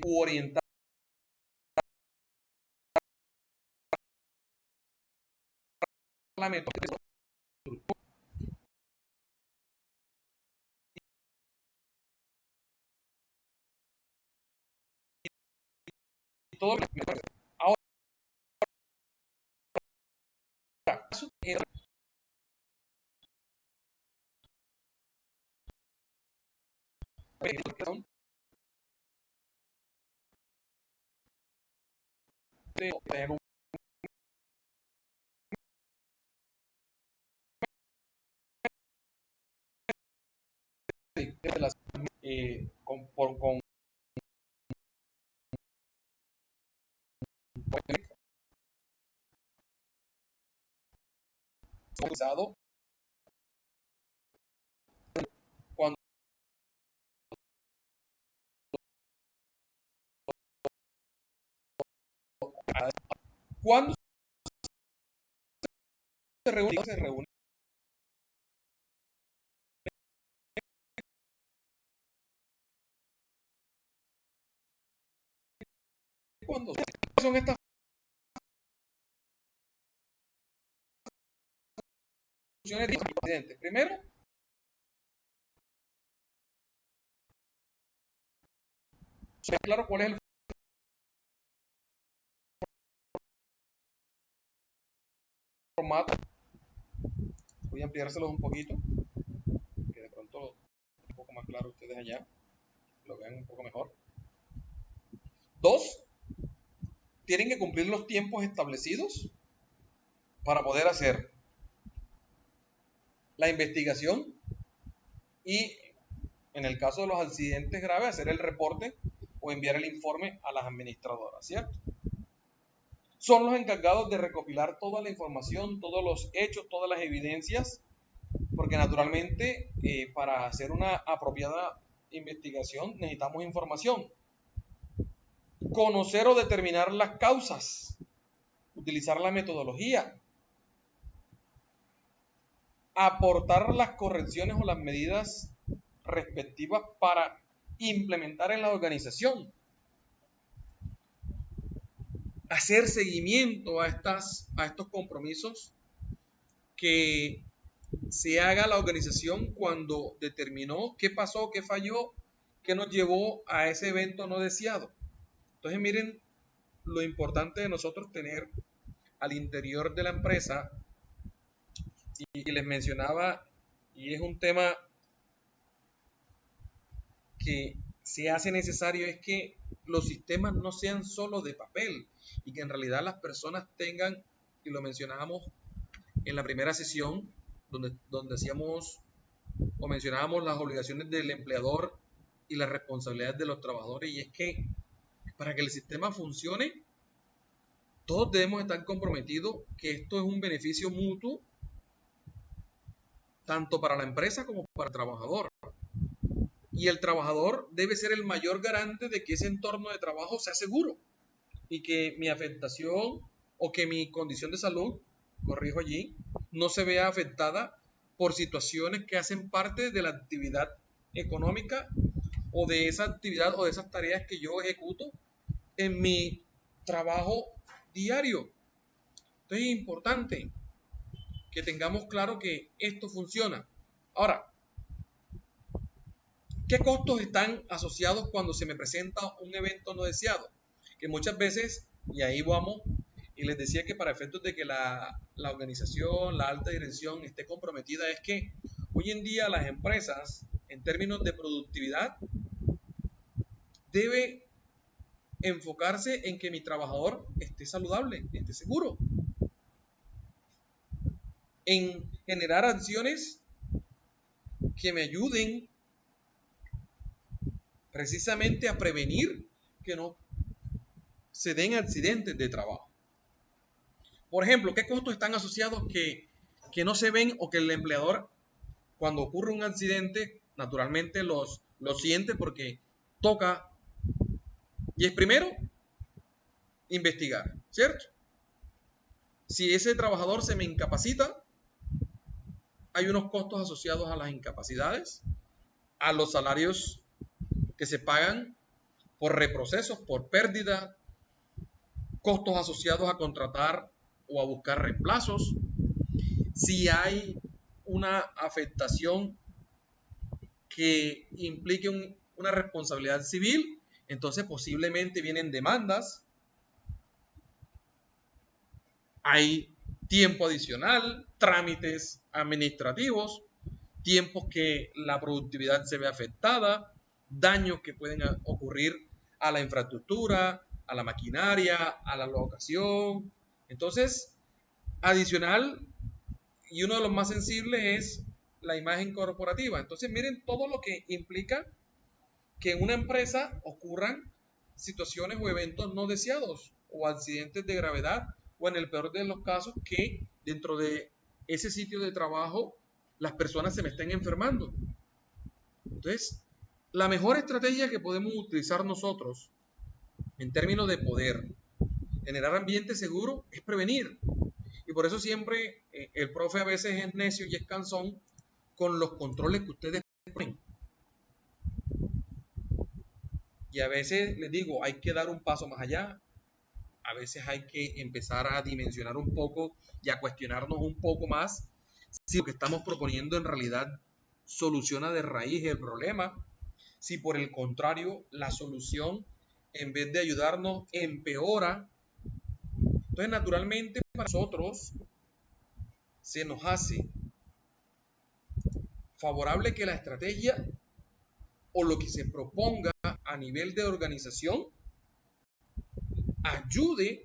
u orientar la metodología y todo lo que ahora con cuando cuando se reúne cuando son estas funciones diferentes. Primero, claro cuál es el formato. Voy a ampliárselos un poquito, que de pronto un poco más claro ustedes allá lo vean un poco mejor. 2, tienen que cumplir los tiempos establecidos para poder hacer la investigación y, en el caso de los accidentes graves, hacer el reporte o enviar el informe a las administradoras, ¿cierto? Son los encargados de recopilar toda la información, todos los hechos, todas las evidencias, porque naturalmente para hacer una apropiada investigación necesitamos información. Conocer o determinar las causas, utilizar la metodología, aportar las correcciones o las medidas respectivas para implementar en la organización, hacer seguimiento a estos compromisos que se haga la organización cuando determinó qué pasó, qué falló, qué nos llevó a ese evento no deseado. Entonces miren lo importante de nosotros tener al interior de la empresa, y les mencionaba, y es un tema que se hace necesario, es que los sistemas no sean solo de papel y que en realidad las personas tengan, y lo mencionábamos en la primera sesión, donde hacíamos o mencionábamos las obligaciones del empleador y las responsabilidades de los trabajadores, y es que para que el sistema funcione, todos debemos estar comprometidos que esto es un beneficio mutuo, tanto para la empresa como para el trabajador. Y el trabajador debe ser el mayor garante de que ese entorno de trabajo sea seguro y que mi afectación o que mi condición de salud, corrijo allí, no se vea afectada por situaciones que hacen parte de la actividad económica o de esa actividad o de esas tareas que yo ejecuto en mi trabajo diario. Entonces es importante que tengamos claro que esto funciona. Ahora, ¿qué costos están asociados cuando se me presenta un evento no deseado? Que muchas veces, y ahí vamos, y les decía que para efectos de que la organización, la alta dirección esté comprometida, es que hoy en día las empresas, en términos de productividad, debe enfocarse en que mi trabajador esté saludable, esté seguro, en generar acciones que me ayuden precisamente a prevenir que no se den accidentes de trabajo. Por ejemplo, ¿qué costos están asociados que no se ven o que el empleador, cuando ocurre un accidente, naturalmente los siente porque toca? Y es primero, investigar, ¿cierto? Si ese trabajador se me incapacita, hay unos costos asociados a las incapacidades, a los salarios que se pagan por reprocesos, por pérdida, costos asociados a contratar o a buscar reemplazos. Si hay una afectación que implique una responsabilidad civil, entonces posiblemente vienen demandas, hay tiempo adicional, trámites administrativos, tiempos que la productividad se ve afectada, daños que pueden ocurrir a la infraestructura, a la maquinaria, a la locación. Entonces, adicional, y uno de los más sensibles es la imagen corporativa. Entonces, miren todo lo que implica que en una empresa ocurran situaciones o eventos no deseados o accidentes de gravedad o en el peor de los casos que dentro de ese sitio de trabajo las personas se me estén enfermando. Entonces, la mejor estrategia que podemos utilizar nosotros en términos de poder generar ambiente seguro es prevenir. Y por eso siempre el profe a veces es necio y es cansón con los controles que ustedes ponen. Y a veces les digo, hay que dar un paso más allá. A veces hay que empezar a dimensionar un poco y a cuestionarnos un poco más si lo que estamos proponiendo en realidad soluciona de raíz el problema, si por el contrario la solución en vez de ayudarnos empeora. Entonces naturalmente para nosotros se nos hace favorable que la estrategia o lo que se proponga a nivel de organización ayude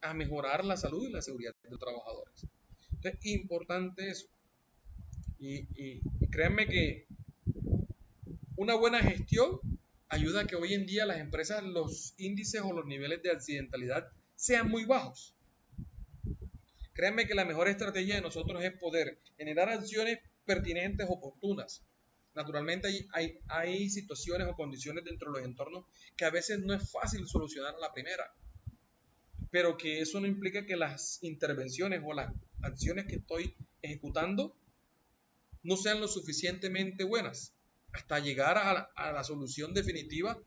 a mejorar la salud y la seguridad de los trabajadores. Entonces, importante eso. Y créanme que una buena gestión ayuda a que hoy en día las empresas, los índices o los niveles de accidentalidad sean muy bajos. Créanme que la mejor estrategia de nosotros es poder generar acciones pertinentes, oportunas. Naturalmente hay situaciones o condiciones dentro de los entornos que a veces no es fácil solucionar a la primera, pero que eso no implica que las intervenciones o las acciones que estoy ejecutando no sean lo suficientemente buenas hasta llegar a la solución definitiva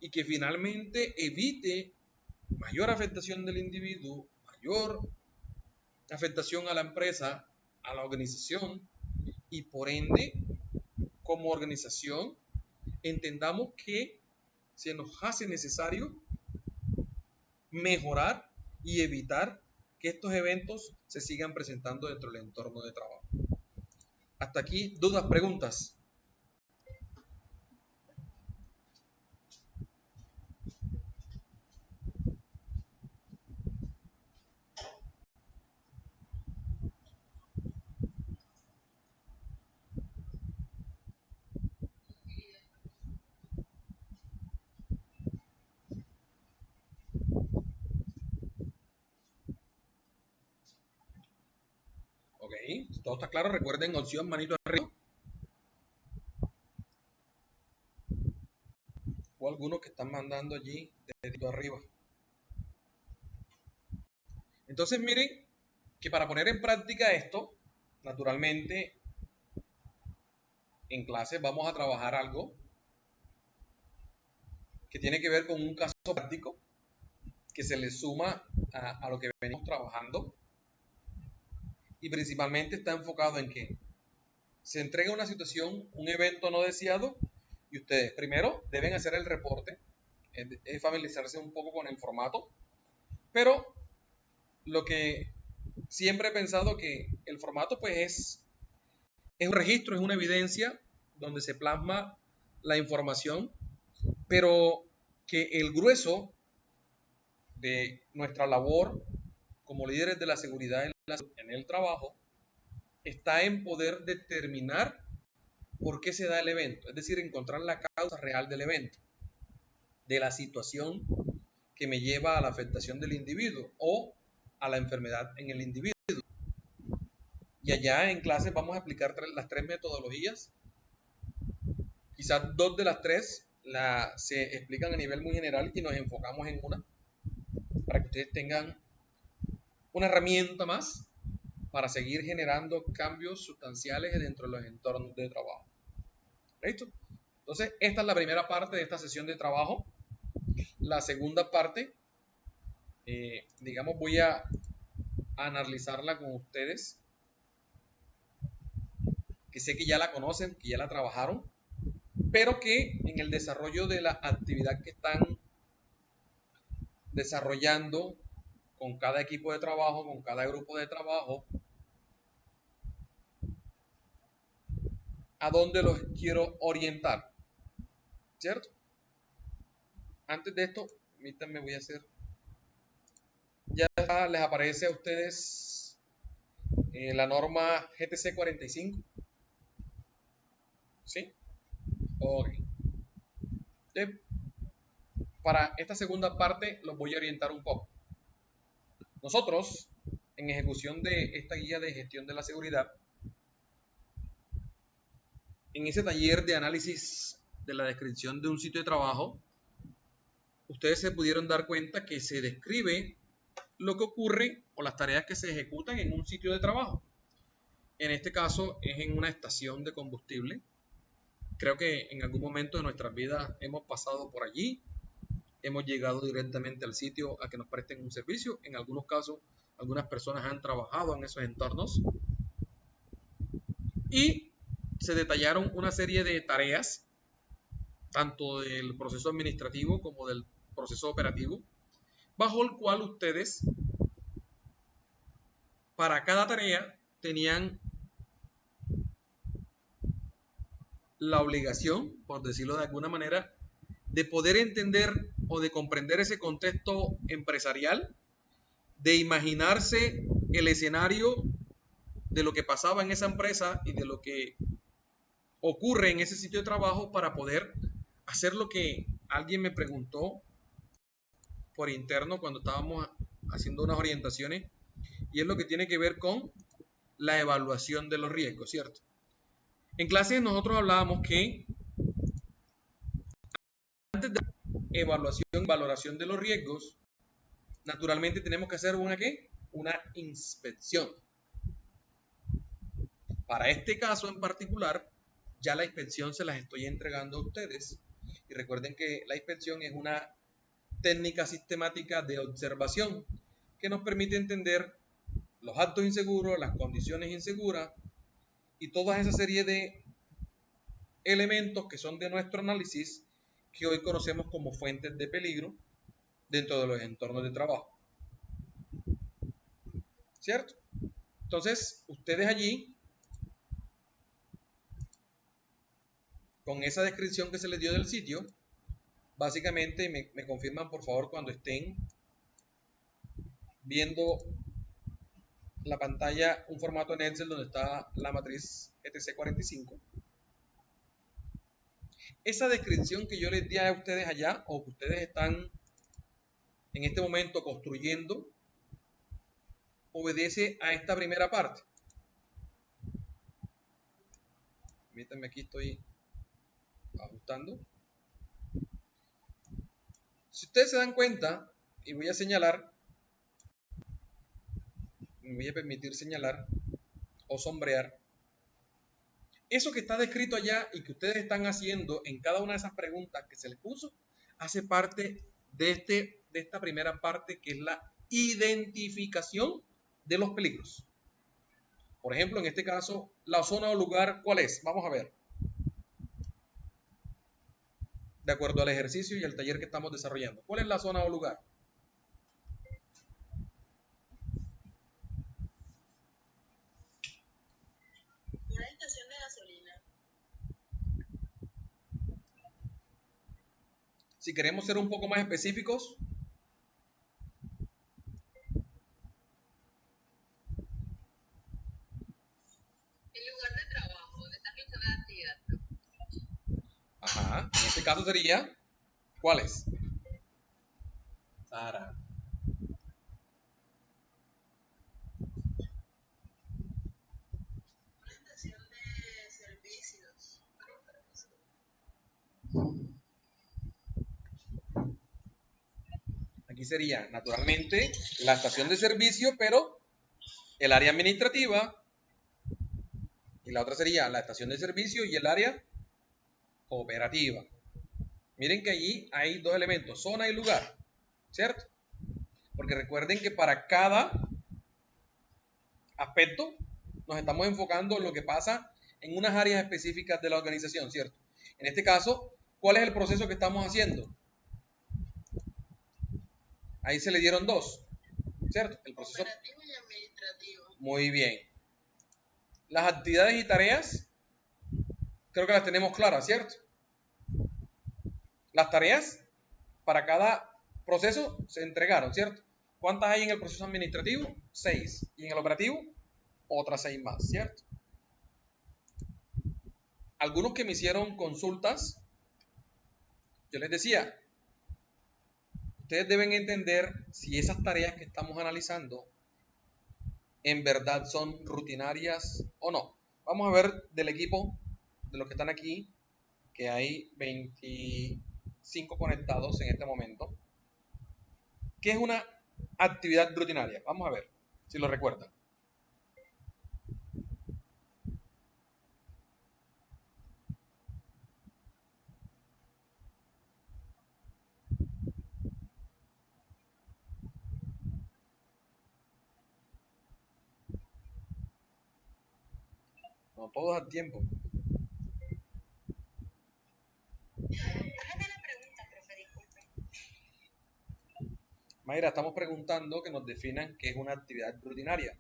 y que finalmente evite mayor afectación del individuo, mayor afectación a la empresa, a la organización y por ende, como organización, entendamos que se nos hace necesario mejorar y evitar que estos eventos se sigan presentando dentro del entorno de trabajo. Hasta aquí, dudas, preguntas. Ok, si todo está claro, recuerden opción manito arriba. O algunos que están mandando allí dedito arriba. Entonces miren que para poner en práctica esto, naturalmente en clase vamos a trabajar algo que tiene que ver con un caso práctico que se le suma a lo que venimos trabajando y principalmente está enfocado en que se entrega una situación, un evento no deseado y ustedes primero deben hacer el reporte, es familiarizarse un poco con el formato, pero lo que siempre he pensado que el formato pues es un registro, es una evidencia donde se plasma la información, pero que el grueso de nuestra labor como líderes de la seguridad en el trabajo está en poder determinar por qué se da el evento, es decir, encontrar la causa real del evento, de la situación que me lleva a la afectación del individuo o a la enfermedad en el individuo. Y allá en clase vamos a aplicar las tres metodologías. Quizás dos de las tres se explican a nivel muy general y nos enfocamos en una para que ustedes tengan una herramienta más para seguir generando cambios sustanciales dentro de los entornos de trabajo. ¿Listo? Entonces, esta es la primera parte de esta sesión de trabajo. La segunda parte, digamos, voy a analizarla con ustedes, que sé que ya la conocen, que ya la trabajaron, pero que en el desarrollo de la actividad que están desarrollando con cada equipo de trabajo, con cada grupo de trabajo, a dónde los quiero orientar, ¿cierto? Antes de esto, permítanme, voy a hacer, ya les aparece a ustedes la norma GTC 45, ¿sí? Ok. Entonces, para esta segunda parte los voy a orientar un poco. Nosotros, en ejecución de esta guía de gestión de la seguridad, en ese taller de análisis de la descripción de un sitio de trabajo, ustedes se pudieron dar cuenta que se describe lo que ocurre o las tareas que se ejecutan en un sitio de trabajo. En este caso es en una estación de combustible. Creo que en algún momento de nuestras vidas hemos pasado por allí, hemos llegado directamente al sitio a que nos presten un servicio. En algunos casos, algunas personas han trabajado en esos entornos y se detallaron una serie de tareas, tanto del proceso administrativo como del proceso operativo, bajo el cual ustedes, para cada tarea, tenían la obligación, por decirlo de alguna manera, de poder entender o de comprender ese contexto empresarial, de imaginarse el escenario de lo que pasaba en esa empresa y de lo que ocurre en ese sitio de trabajo para poder hacer lo que alguien me preguntó por interno cuando estábamos haciendo unas orientaciones, y es lo que tiene que ver con la evaluación de los riesgos, ¿cierto? En clase nosotros hablábamos que antes de la evaluación y valoración de los riesgos, naturalmente tenemos que hacer una ¿qué? Una inspección. Para este caso en particular, ya la inspección se las estoy entregando a ustedes. Y recuerden que la inspección es una técnica sistemática de observación que nos permite entender los actos inseguros, las condiciones inseguras y toda esa serie de elementos que son de nuestro análisis que hoy conocemos como fuentes de peligro dentro de los entornos de trabajo. ¿Cierto? Entonces, ustedes allí, con esa descripción que se les dio del sitio, básicamente me confirman por favor cuando estén viendo la pantalla, un formato en Excel donde está la matriz ETC45. Esa descripción que yo les di a ustedes allá, o que ustedes están en este momento construyendo, obedece a esta primera parte. Permítanme, aquí estoy ajustando. Si ustedes se dan cuenta, y voy a señalar, me voy a permitir señalar o sombrear, eso que está descrito allá y que ustedes están haciendo en cada una de esas preguntas que se les puso, hace parte de esta primera parte, que es la identificación de los peligros. Por ejemplo, en este caso, la zona o lugar, ¿cuál es? Vamos a ver. De acuerdo al ejercicio y al taller que estamos desarrollando. ¿Cuál es la zona o lugar? Una estación de gasolina. Si queremos ser un poco más específicos, El lugar de trabajo, donde está realizando la actividad. ajá, en este caso sería, ¿cuál es? Sara. Una estación de servicios. Aquí sería, naturalmente, la estación de servicio, pero el área administrativa. Y la otra sería la estación de servicio y el área operativa. Miren que allí hay dos elementos, zona y lugar, ¿cierto? Porque recuerden que para cada aspecto nos estamos enfocando en lo que pasa en unas áreas específicas de la organización, ¿cierto? En este caso, ¿cuál es el proceso que estamos haciendo? Ahí se le dieron dos, ¿cierto? El proceso Operativo y administrativo. Muy bien. Las actividades y tareas, creo que las tenemos claras, ¿cierto? Las tareas para cada proceso se entregaron, ¿cierto? ¿Cuántas hay en el proceso administrativo? 6. Y en el operativo, otras 6 más, ¿cierto? Algunos que me hicieron consultas, Yo les decía, ustedes deben entender si esas tareas que estamos analizando en verdad son rutinarias o no. Vamos a ver del equipo, de los que están aquí, que hay 25 conectados en este momento. ¿Qué es una actividad rutinaria? Vamos a ver si lo recuerdan. No todos al tiempo. Hágame la pregunta, profe, disculpe. Mayra, estamos preguntando que nos definan qué es una actividad rutinaria.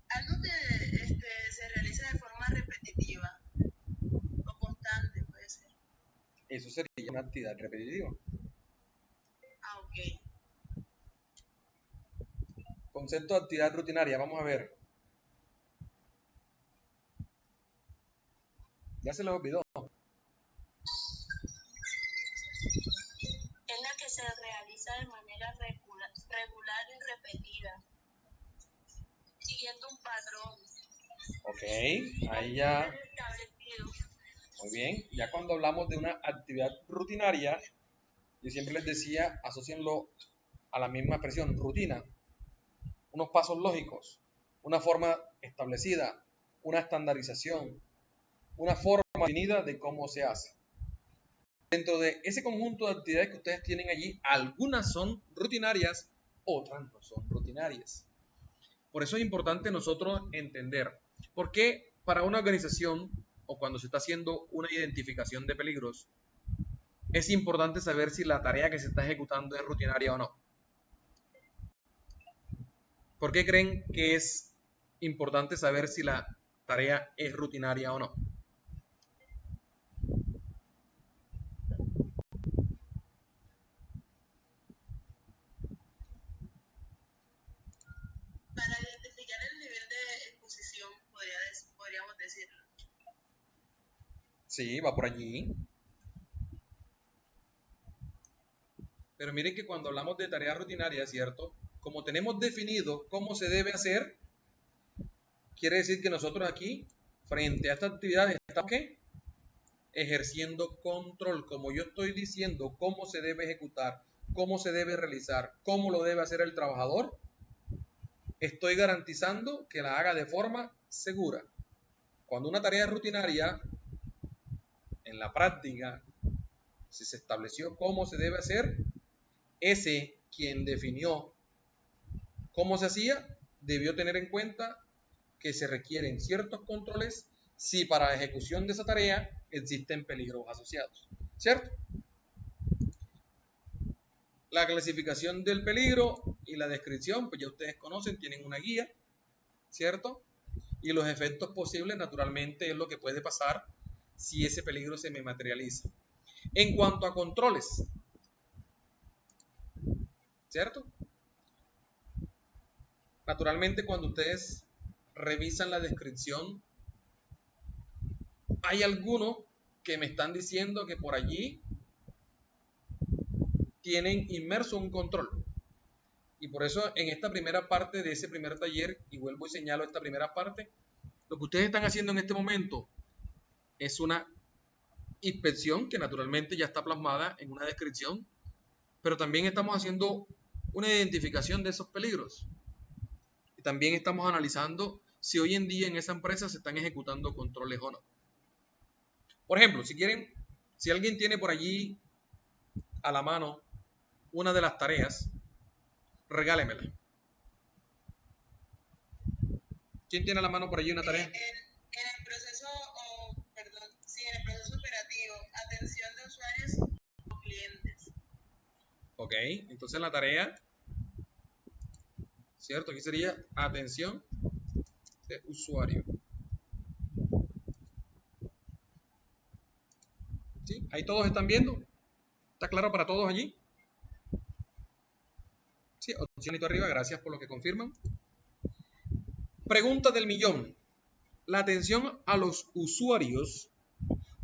Algo que se realiza de forma repetitiva o constante, puede ser. Eso sería una actividad repetitiva. Ah, ok. Concepto de actividad rutinaria, vamos a ver. Ya se les olvidó. Es la que se realiza de manera regular y repetida, siguiendo un patrón. Ok, ahí ya. Establecido. Muy bien. Ya cuando hablamos de una actividad rutinaria, yo siempre les decía, asocienlo a la misma expresión, rutina. Unos pasos lógicos, una forma establecida, una estandarización, una forma definida de cómo se hace. Dentro de ese conjunto de actividades que ustedes tienen allí, algunas son rutinarias, otras no son rutinarias. Por eso es importante nosotros entender por qué para una organización o cuando se está haciendo una identificación de peligros, es importante saber si la tarea que se está ejecutando es rutinaria o no. ¿Por qué creen que es importante saber si la tarea es rutinaria o no? Para identificar el nivel de exposición, podríamos decirlo. Sí, va por allí. Pero miren que cuando hablamos de tarea rutinaria, ¿cierto? Como tenemos definido cómo se debe hacer, quiere decir que nosotros aquí, frente a esta actividad, estamos ¿qué? Ejerciendo control, como yo estoy diciendo cómo se debe ejecutar, cómo se debe realizar, cómo lo debe hacer el trabajador, estoy garantizando que la haga de forma segura. Cuando una tarea es rutinaria, en la práctica, si se estableció cómo se debe hacer, ese quien definió cómo se hacía, debió tener en cuenta que se requieren ciertos controles si para la ejecución de esa tarea existen peligros asociados, ¿cierto? La clasificación del peligro y la descripción, pues ya ustedes conocen, tienen una guía, ¿cierto? Y los efectos posibles, naturalmente, es lo que puede pasar si ese peligro se me materializa. En cuanto a controles, ¿cierto? Naturalmente, cuando ustedes revisan la descripción, hay algunos que me están diciendo que por allí tienen inmerso un control. Y por eso en esta primera parte de ese primer taller, y vuelvo y señalo esta primera parte, lo que ustedes están haciendo en este momento es una inspección que naturalmente ya está plasmada en una descripción, pero también estamos haciendo una identificación de esos peligros. Y también estamos analizando si hoy en día en esa empresa se están ejecutando controles o no. Por ejemplo, si quieren, si alguien tiene por allí a la mano una de las tareas, regálemela. ¿Quién tiene a la mano por allí una tarea? En el proceso, en el proceso operativo, atención de usuarios o clientes. Ok, entonces la tarea, ¿cierto? Aquí sería atención de usuario. ¿Sí? Ahí todos están viendo. ¿Está claro para todos allí? Sí, opcionito arriba, gracias por lo que confirman. Pregunta del millón. La atención a los usuarios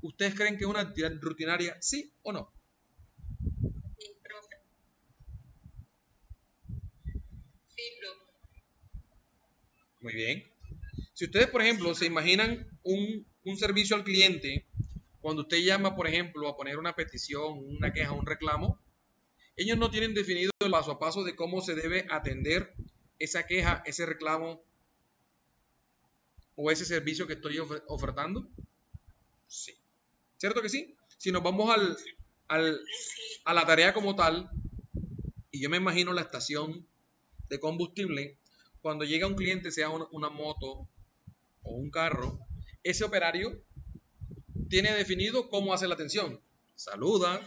¿Ustedes creen que es una actividad rutinaria, sí o no? Sí, profe. Sí, profe. Muy bien. Si ustedes, por ejemplo, se imaginan un servicio al cliente, cuando usted llama, por ejemplo, a poner una petición, una queja, un reclamo, ellos no tienen definido el paso a paso de cómo se debe atender esa queja, ese reclamo o ese servicio que estoy ofertando. Sí. ¿Cierto que sí? Si nos vamos a la tarea como tal, y yo me imagino la estación de combustible, cuando llega un cliente, sea una moto o un carro, ese operario tiene definido cómo hace la atención. Saluda.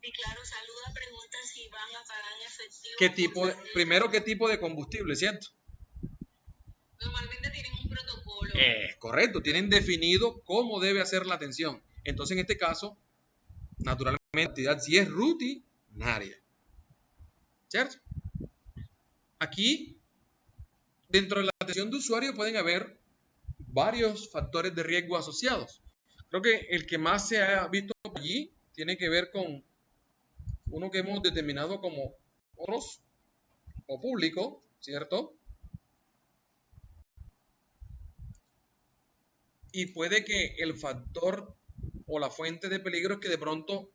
Sí, claro, saluda, pregunta si van a pagar en efectivo. Primero, ¿qué tipo de combustible, cierto? Normalmente tienen un protocolo. Correcto, tienen definido cómo debe hacer la atención. Entonces, en este caso, naturalmente, la actividad sí es rutinaria. ¿Cierto? Aquí, dentro de la atención de usuario pueden haber varios factores de riesgo asociados. Creo que el que más se ha visto allí tiene que ver con uno que hemos determinado como otros o público, ¿cierto? Y puede que el factor o la fuente de peligro es que de pronto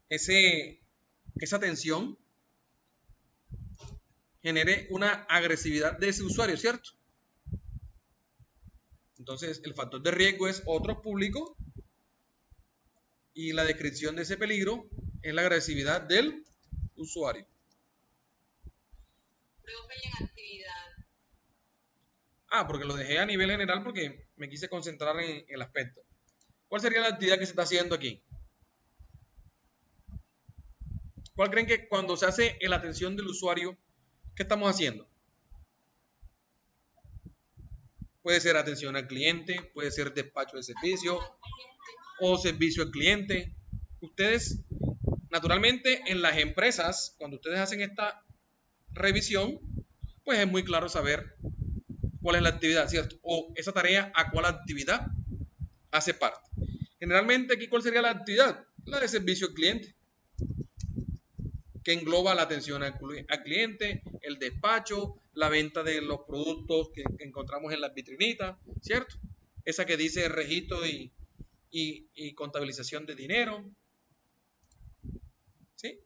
esa tensión genere una agresividad de ese usuario, ¿cierto? Entonces, el factor de riesgo es otro público y la descripción de ese peligro es la agresividad del usuario. Profe, y en actividad. Porque lo dejé a nivel general porque me quise concentrar en el aspecto. ¿Cuál sería la actividad que se está haciendo aquí? ¿Cuál creen que cuando se hace la atención del usuario, qué estamos haciendo? Puede ser atención al cliente, puede ser despacho de servicio o servicio al cliente. Ustedes, naturalmente, en las empresas, cuando ustedes hacen esta revisión, pues es muy claro saber cuál es la actividad, ¿cierto? O esa tarea a cuál actividad hace parte. Generalmente aquí, ¿cuál sería la actividad? La de servicio al cliente, que engloba la atención al cliente, el despacho, la venta de los productos que encontramos en las vitrinitas, ¿cierto? Esa que dice registro y contabilización de dinero, ¿sí?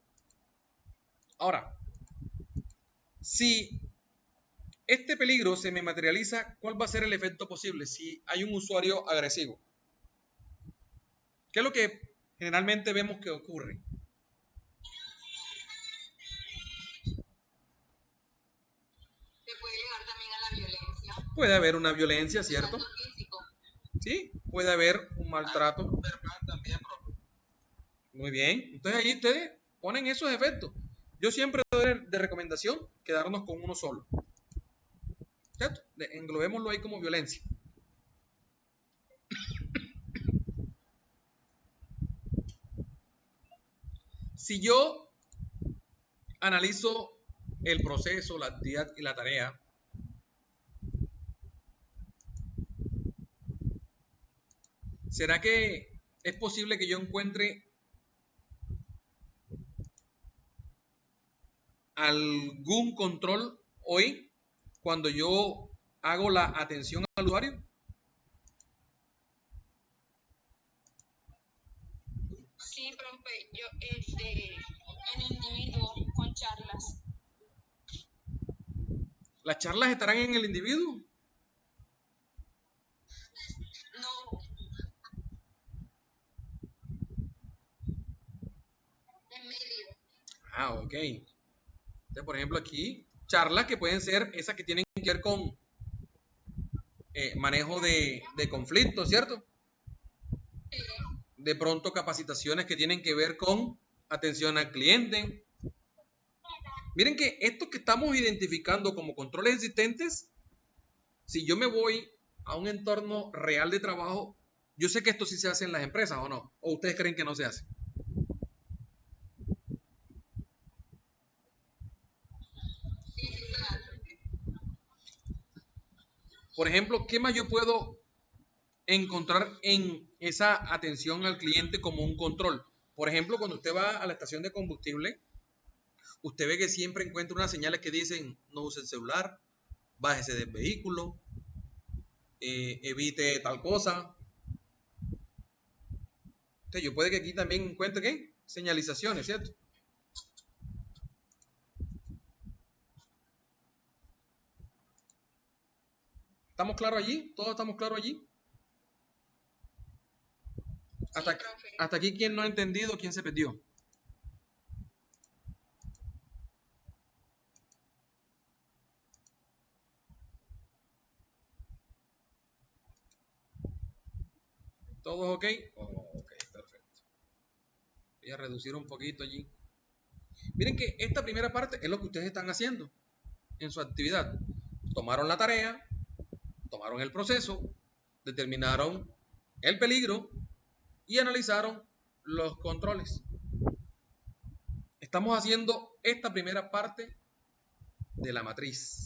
Ahora, si este peligro se me materializa, ¿cuál va a ser el efecto posible si hay un usuario agresivo? ¿Qué es lo que generalmente vemos que ocurre? Se puede llegar también a la violencia. Puede haber una violencia, ¿cierto? Maltrato físico. Sí, puede haber un maltrato. También, profe. Muy bien. Entonces ahí ustedes ponen esos efectos. Yo siempre doy de recomendación quedarnos con uno solo. ¿Cierto? Englobémoslo ahí como violencia. Si yo analizo el proceso, la actividad y la tarea, ¿será que es posible que yo encuentre algún control hoy cuando yo hago la atención al usuario? Sí, profe, yo, en individuo, con charlas. ¿Las charlas estarán en el individuo? No. En medio. Ok. Entonces, por ejemplo, aquí, charlas que pueden ser esas que tienen que ver con manejo de conflictos, ¿cierto? De pronto capacitaciones que tienen que ver con atención al cliente. Miren que estos que estamos identificando como controles existentes, si yo me voy a un entorno real de trabajo, yo sé que esto sí se hace en las empresas, ¿o no? ¿O ustedes creen que no se hace? Por ejemplo, ¿qué más yo puedo encontrar en esa atención al cliente como un control. Por ejemplo, cuando usted va a la estación de combustible, usted ve que siempre encuentra unas señales que dicen no use el celular, bájese del vehículo, evite tal cosa. Entonces, yo puede que aquí también encuentre ¿qué? Señalizaciones, ¿cierto? ¿Estamos claros allí? ¿Todos estamos claros allí? Hasta aquí, ¿quién no ha entendido? ¿Quién se perdió? ¿Todos ok? Ok, perfecto. Voy a reducir un poquito allí. Miren que esta primera parte es lo que ustedes están haciendo en su actividad. Tomaron la tarea, tomaron el proceso, determinaron el peligro y analizaron los controles. Estamos haciendo esta primera parte de la matriz.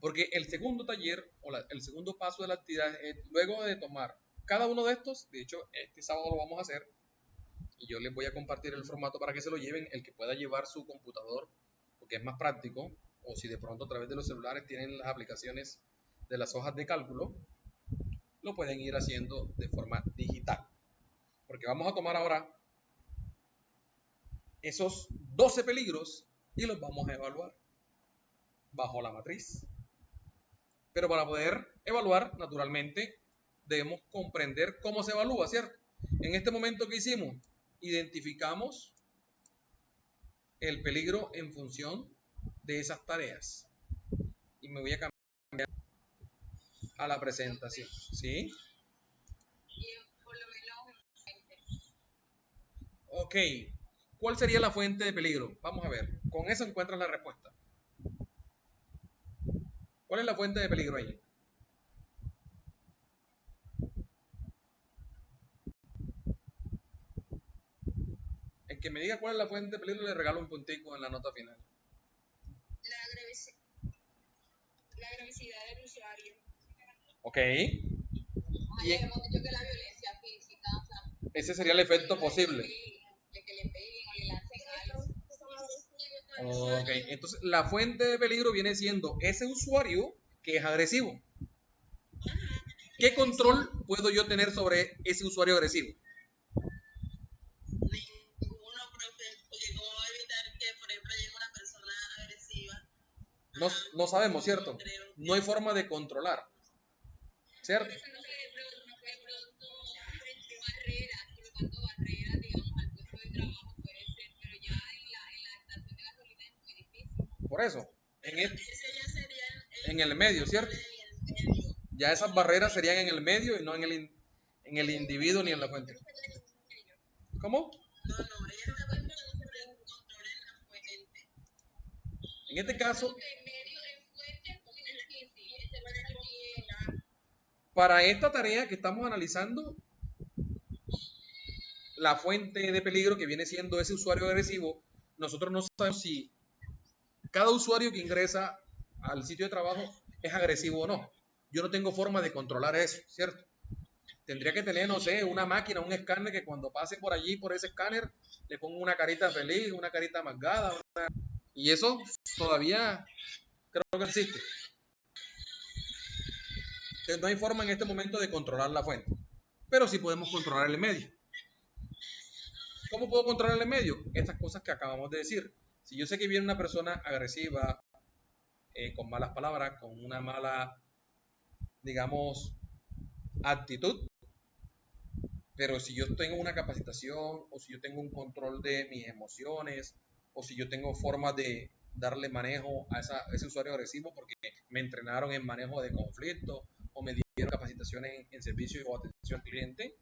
Porque el segundo taller o el segundo paso de la actividad es luego de tomar cada uno de estos. De hecho, este sábado lo vamos a hacer y yo les voy a compartir el formato para que se lo lleven, el que pueda llevar su computador, porque es más práctico, o si de pronto a través de los celulares tienen las aplicaciones de las hojas de cálculo, lo pueden ir haciendo de forma digital. Porque vamos a tomar ahora esos 12 peligros y los vamos a evaluar bajo la matriz. Pero para poder evaluar, naturalmente, debemos comprender cómo se evalúa, ¿cierto? En este momento que hicimos, identificamos el peligro en función de esas tareas. Y me voy a cambiar a la presentación, ¿sí? Ok, ¿cuál sería la fuente de peligro? Vamos a ver, con eso encuentras la respuesta. ¿Cuál es la fuente de peligro ahí? El que me diga cuál es la fuente de peligro le regalo un puntico en la nota final. La agresividad del usuario. Ok. Y hemos dicho que la violencia física, o sea, ese sería el efecto posible. Que le peguen o le lancen algo. Ok, entonces la fuente de peligro viene siendo ese usuario que es agresivo. ¿Qué control puedo yo tener sobre ese usuario agresivo? Ninguno, profe, porque cómo va a evitar que, por ejemplo, llegue una persona agresiva. No sabemos, ¿cierto? No hay forma de controlar, ¿cierto? Por eso, en el medio, ¿cierto? Ya esas barreras serían en el medio y no en el individuo ni en la fuente. ¿Cómo? No, ella está hablando sobre el control en la fuente. En este caso, para esta tarea que estamos analizando, la fuente de peligro que viene siendo ese usuario agresivo, nosotros no sabemos si cada usuario que ingresa al sitio de trabajo es agresivo o no. Yo no tengo forma de controlar eso, ¿cierto? Tendría que tener, no sé, una máquina, un escáner que cuando pase por allí, por ese escáner, le ponga una carita feliz, una carita amargada. Y eso todavía creo que existe. Entonces, no hay forma en este momento de controlar la fuente. Pero sí podemos controlar el medio. ¿Cómo puedo controlar el medio? Estas cosas que acabamos de decir. Si yo sé que viene una persona agresiva, con malas palabras, con una mala, digamos, actitud, pero si yo tengo una capacitación o si yo tengo un control de mis emociones o si yo tengo formas de darle manejo a ese usuario agresivo porque me entrenaron en manejo de conflictos o me dieron capacitaciones en servicio o atención al cliente,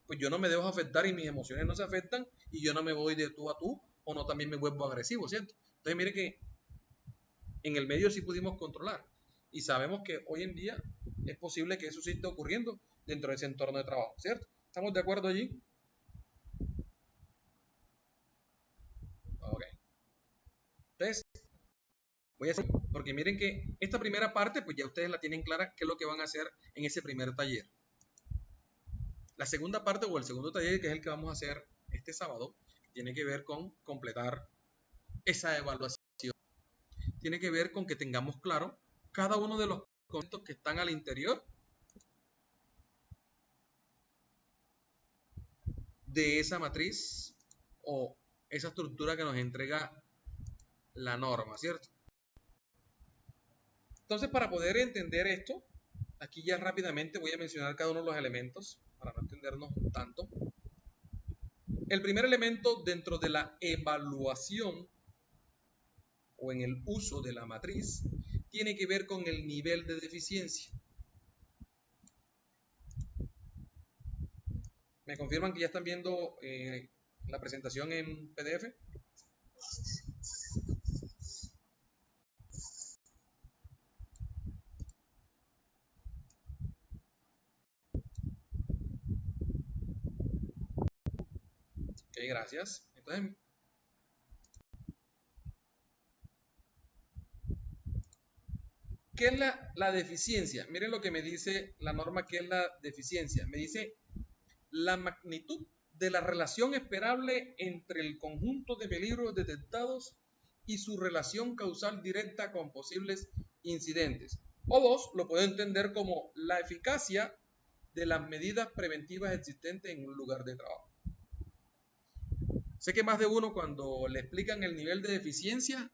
pues yo no me dejo afectar y mis emociones no se afectan y yo no me voy de tú a tú o no también me vuelvo agresivo, ¿cierto? Entonces mire que en el medio sí pudimos controlar y sabemos que hoy en día es posible que eso sí esté ocurriendo dentro de ese entorno de trabajo, ¿cierto? ¿Estamos de acuerdo allí? Ok. Entonces, voy a hacer, porque miren que esta primera parte, pues ya ustedes la tienen clara qué es lo que van a hacer en ese primer taller. La segunda parte o el segundo taller, que es el que vamos a hacer este sábado, tiene que ver con completar esa evaluación. Tiene que ver con que tengamos claro cada uno de los conceptos que están al interior de esa matriz o esa estructura que nos entrega la norma, ¿cierto? Entonces, para poder entender esto, aquí ya rápidamente voy a mencionar cada uno de los elementos para no entendernos un tanto. El primer elemento dentro de la evaluación o en el uso de la matriz tiene que ver con el nivel de deficiencia. ¿Me confirman que ya están viendo la presentación en PDF? Ok, gracias. Entonces, ¿qué es la deficiencia? Miren lo que me dice la norma, ¿qué es la deficiencia? Me dice la magnitud de la relación esperable entre el conjunto de peligros detectados y su relación causal directa con posibles incidentes. O dos, lo puedo entender como la eficacia de las medidas preventivas existentes en un lugar de trabajo. Sé que más de uno, cuando le explican el nivel de deficiencia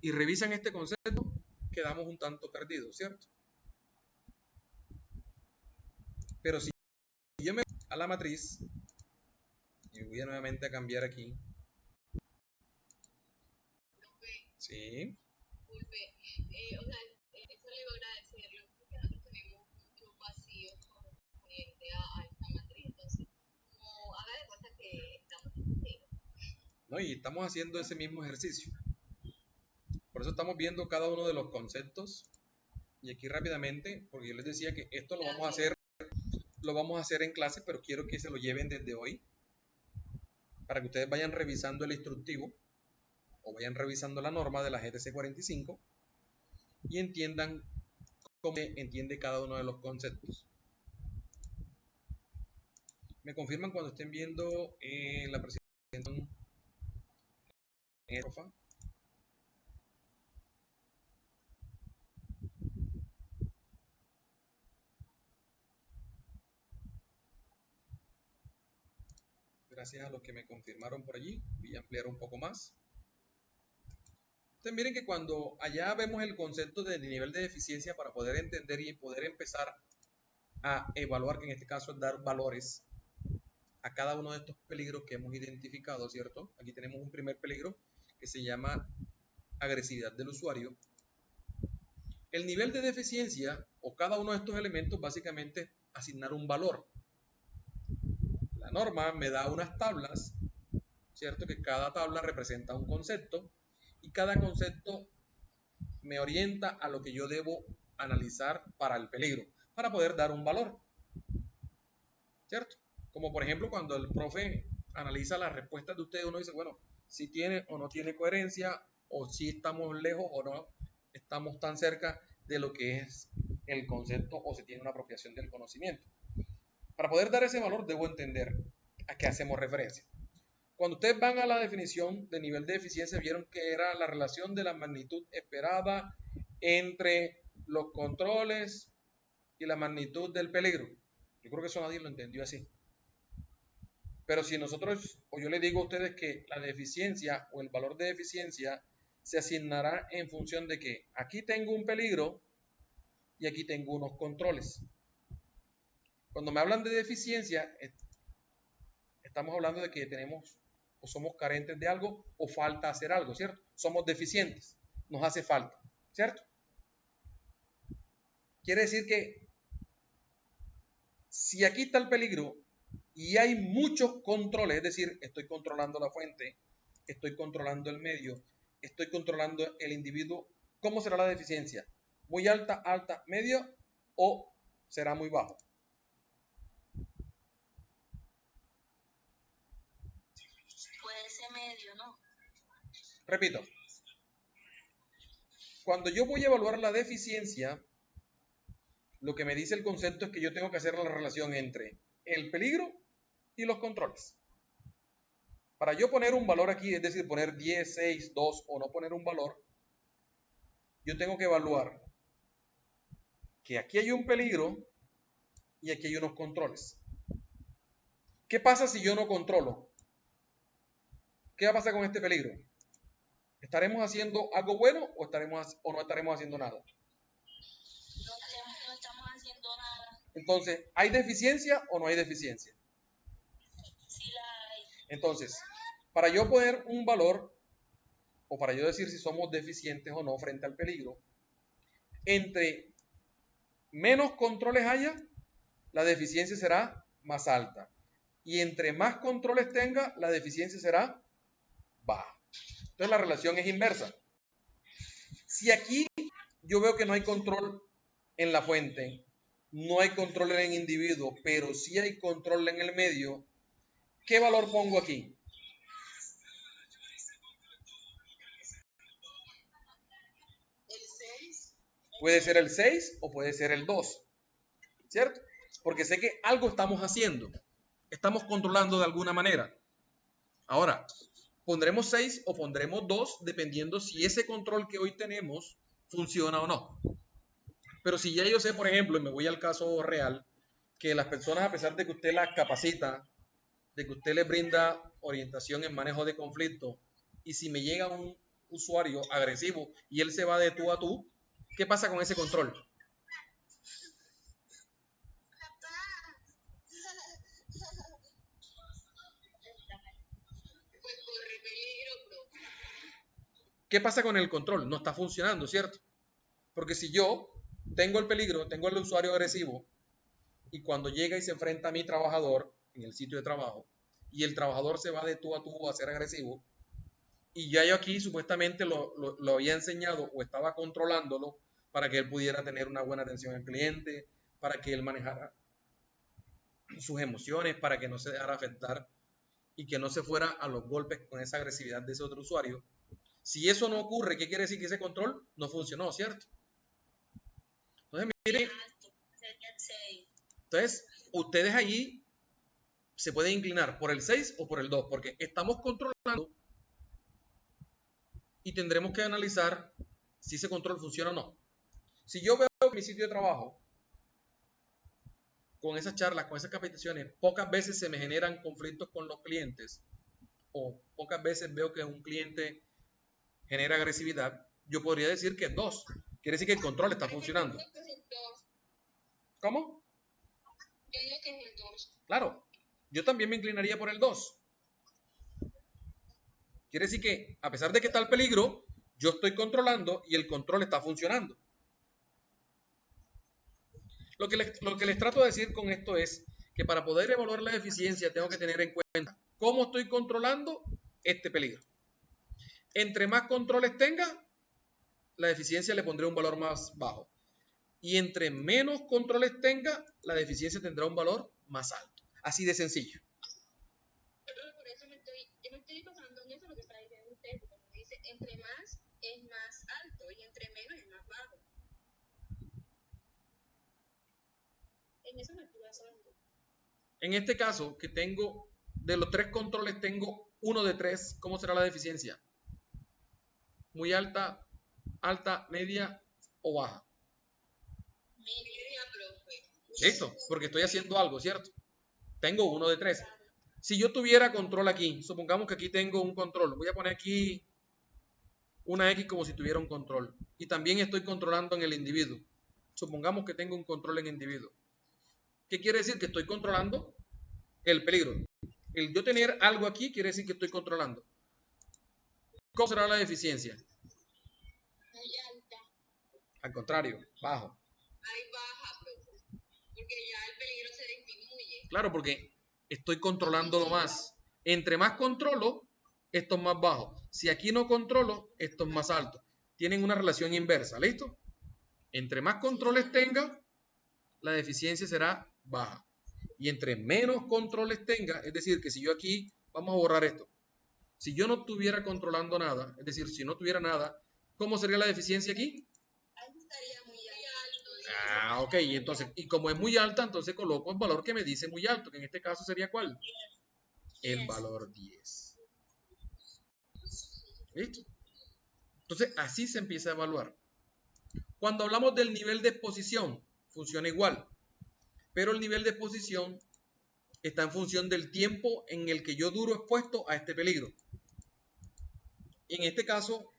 y revisan este concepto, quedamos un tanto perdidos, ¿cierto? Pero si yo me voy a la matriz y voy nuevamente a cambiar aquí. Sí. Disculpe, o sea, eso le iba a agradecerlo porque nosotros tenemos muchos vacíos correspondientes a esta matriz, entonces, como haga de cuenta que estamos en cero. ¿No? Y estamos haciendo ese mismo ejercicio. Por eso estamos viendo cada uno de los conceptos. Y aquí rápidamente, porque yo les decía que esto lo vamos a hacer en clase, pero quiero que se lo lleven desde hoy, para que ustedes vayan revisando el instructivo o vayan revisando la norma de la GTC 45 y entiendan cómo se entiende cada uno de los conceptos. Me confirman cuando estén viendo la presentación en Profa. Gracias a los que me confirmaron por allí. Voy a ampliar un poco más. Entonces miren que cuando allá vemos el concepto de nivel de deficiencia, para poder entender y poder empezar a evaluar, que en este caso es dar valores a cada uno de estos peligros que hemos identificado, ¿cierto? Aquí tenemos un primer peligro que se llama agresividad del usuario. El nivel de deficiencia o cada uno de estos elementos básicamente asignar un valor. La norma me da unas tablas, ¿cierto? Que cada tabla representa un concepto y cada concepto me orienta a lo que yo debo analizar para el peligro, para poder dar un valor, ¿cierto? Como por ejemplo cuando el profe analiza las respuestas de ustedes, uno dice, bueno, si tiene o no tiene coherencia, o si estamos lejos o no estamos tan cerca de lo que es el concepto, o si tiene una apropiación del conocimiento. Para poder dar ese valor debo entender a qué hacemos referencia. Cuando ustedes van a la definición de nivel de eficiencia, vieron que era la relación de la magnitud esperada entre los controles y la magnitud del peligro. Yo creo que eso nadie lo entendió así. Pero si nosotros, o yo les digo a ustedes que la deficiencia o el valor de eficiencia se asignará en función de que aquí tengo un peligro y aquí tengo unos controles. Cuando me hablan de deficiencia, estamos hablando de que tenemos o somos carentes de algo o falta hacer algo, ¿cierto? Somos deficientes, nos hace falta, ¿cierto? Quiere decir que si aquí está el peligro y hay muchos controles, es decir, estoy controlando la fuente, estoy controlando el medio, estoy controlando el individuo, ¿cómo será la deficiencia? ¿Muy alta, alta, medio o será muy bajo? Puede ser medio, ¿no? Repito, cuando yo voy a evaluar la deficiencia, lo que me dice el concepto es que yo tengo que hacer la relación entre el peligro y los controles. Para yo poner un valor aquí, es decir, poner 10, 6, 2 o no poner un valor, yo tengo que evaluar que aquí hay un peligro y aquí hay unos controles. ¿Qué pasa si yo no controlo? ¿Qué va a pasar con este peligro? ¿Estaremos haciendo algo bueno o no estaremos haciendo nada? No estamos haciendo nada. Entonces, ¿hay deficiencia o no hay deficiencia? Sí la hay. Entonces, para yo poner un valor, o para yo decir si somos deficientes o no frente al peligro, entre menos controles haya, la deficiencia será más alta. Y entre más controles tenga, la deficiencia será baja. Entonces la relación es inversa. Si aquí yo veo que no hay control en la fuente, no hay control en el individuo, pero sí hay control en el medio, ¿qué valor pongo aquí? El 6. Puede ser el 6 o puede ser el 2, ¿cierto? Porque sé que algo estamos haciendo, estamos controlando de alguna manera. Ahora, pondremos 6 o pondremos 2 dependiendo si ese control que hoy tenemos funciona o no. Pero si ya yo sé, por ejemplo, y me voy al caso real, que las personas, a pesar de que usted las capacita, de que usted les brinda orientación en manejo de conflicto, y si me llega un usuario agresivo y él se va de tú a tú, ¿qué pasa con ese control? Pues corre peligro, profe. ¿Qué pasa con el control? No está funcionando, ¿cierto? Porque si yo tengo el peligro, tengo el usuario agresivo, y cuando llega y se enfrenta a mi trabajador en el sitio de trabajo, y el trabajador se va de tú a tú a ser agresivo, y ya yo aquí supuestamente lo había enseñado o estaba controlándolo para que él pudiera tener una buena atención al cliente, para que él manejara sus emociones, para que no se dejara afectar y que no se fuera a los golpes con esa agresividad de ese otro usuario. Si eso no ocurre, ¿qué quiere decir? Que ese control no funcionó, ¿cierto? Entonces, miren, entonces ustedes allí se pueden inclinar por el 6 o por el 2, porque estamos controlando y tendremos que analizar si ese control funciona o no. Si yo veo mi sitio de trabajo con esas charlas, con esas capacitaciones, pocas veces se me generan conflictos con los clientes o pocas veces veo que un cliente genera agresividad, yo podría decir que es 2. Quiere decir que el control está funcionando. ¿Cómo? Yo digo que es el 2. Claro, yo también me inclinaría por el 2. Quiere decir que a pesar de que está el peligro, yo estoy controlando y el control está funcionando. Lo que les trato de decir con esto es que para poder evaluar la eficiencia tengo que tener en cuenta cómo estoy controlando este peligro. Entre más controles tenga, la eficiencia le pondré un valor más bajo. Y entre menos controles tenga, la deficiencia tendrá un valor más alto. Así de sencillo. Por eso yo me estoy basando en eso lo que está diciendo usted, porque me dice entre más es más alto y entre menos es más bajo. En eso me estoy basando. En este caso, que tengo, de los 3 controles, tengo uno de 3, ¿cómo será la deficiencia? ¿Muy alta, alta, media o baja? Media, profe. Listo, porque estoy haciendo algo, ¿cierto? Tengo uno de 3. Si yo tuviera control aquí, supongamos que aquí tengo un control, voy a poner aquí una X como si tuviera un control. Y también estoy controlando en el individuo. Supongamos que tengo un control en el individuo. ¿Qué quiere decir? Que estoy controlando el peligro. El yo tener algo aquí quiere decir que estoy controlando. ¿Cómo será la deficiencia? Muy alta. Al contrario, bajo. Ahí baja, profe. Porque ya el peligro se disminuye. Claro, porque estoy controlándolo más. Entre más controlo, esto es más bajo. Si aquí no controlo, esto es más alto. Tienen una relación inversa, ¿listo? Entre más controles tenga, la deficiencia será baja. Y entre menos controles tenga, es decir, que si yo aquí, vamos a borrar esto. Si yo no estuviera controlando nada, es decir, si no tuviera nada, ¿cómo sería la deficiencia aquí? Ahí estaría muy alto. Ah, ok, entonces, y como es muy alta, entonces coloco el valor que me dice muy alto, que en este caso sería ¿cuál? El valor 10. ¿Listo? Entonces, así se empieza a evaluar. Cuando hablamos del nivel de exposición, funciona igual, pero el nivel de exposición está en función del tiempo en el que yo duro expuesto a este peligro. En este caso,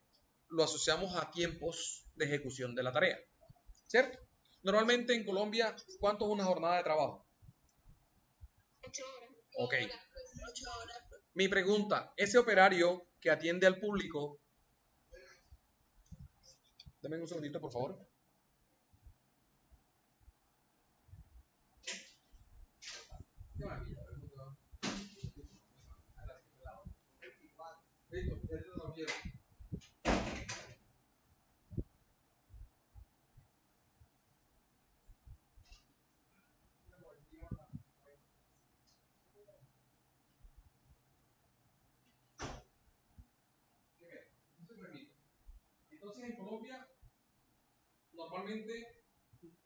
lo asociamos a tiempos de ejecución de la tarea, ¿cierto? Normalmente en Colombia, ¿cuánto es una jornada de trabajo? 8 horas. Ok. 8 horas. Mi pregunta, ese operario que atiende al público, dame un segundito, por favor. Entonces en Colombia, normalmente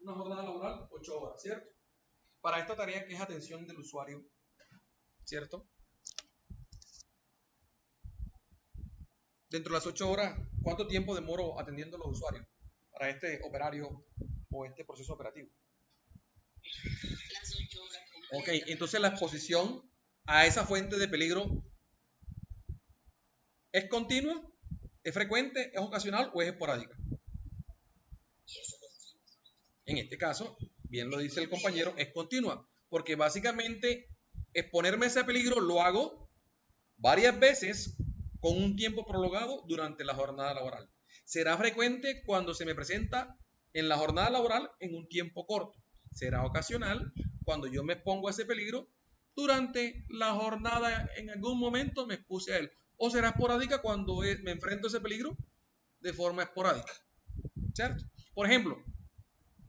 una jornada laboral, 8 horas, ¿cierto? Para esta tarea que es atención del usuario, ¿cierto? Dentro de las 8 horas, ¿cuánto tiempo demoro atendiendo a los usuarios para este operario o este proceso operativo? Las 8 horas. Ok, entonces la exposición a esa fuente de peligro ¿es continua? ¿Es frecuente? ¿Es ocasional o es esporádica? En este caso, bien lo dice el compañero, es continua, porque básicamente exponerme a ese peligro lo hago varias veces con un tiempo prolongado durante la jornada laboral. Será frecuente cuando se me presenta en la jornada laboral en un tiempo corto. Será ocasional cuando yo me expongo a ese peligro durante la jornada, en algún momento me expuse a él. O será esporádica cuando me enfrento a ese peligro de forma esporádica. ¿Cierto? Por ejemplo,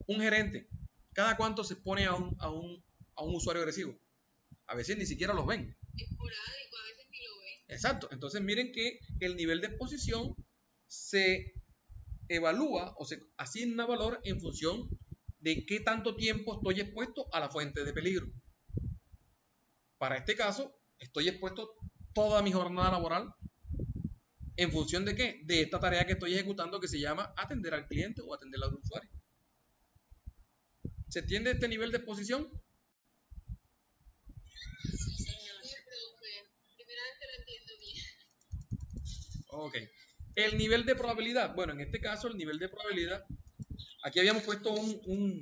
un gerente, ¿cada cuánto se expone a un usuario agresivo? A veces ni siquiera los ven. Esporádico, a veces ni lo ven. Exacto. Entonces miren que el nivel de exposición se evalúa o se asigna valor en función de qué tanto tiempo estoy expuesto a la fuente de peligro. Para este caso, estoy expuesto toda mi jornada laboral en función de qué? De esta tarea que estoy ejecutando que se llama atender al cliente o atender al usuario. ¿Se entiende este nivel de exposición? Sí, señor. Sí, profe. Primera vez que lo entiendo bien. Ok. El nivel de probabilidad. Bueno, en este caso, el nivel de probabilidad. Aquí habíamos puesto un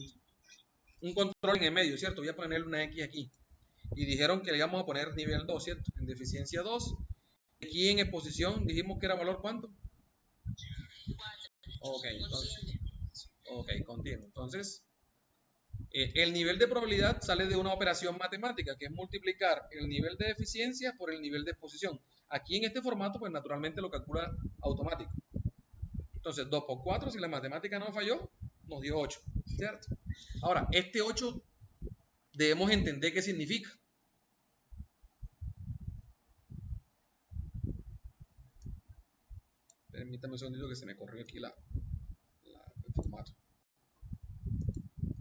control en el medio, ¿cierto? Voy a ponerle una X aquí. Y dijeron que le íbamos a poner nivel 2, ¿cierto? En deficiencia 2. Aquí en exposición dijimos que era valor ¿cuánto? 4. Ok, entonces. Ok, continuo. Entonces, el nivel de probabilidad sale de una operación matemática, que es multiplicar el nivel de eficiencia por el nivel de exposición. Aquí en este formato, pues naturalmente lo calcula automático. Entonces, 2 por 4, si la matemática no falló, nos dio 8, ¿cierto? Ahora, este 8 debemos entender qué significa. Permítame un segundito que se me corrió aquí el formato.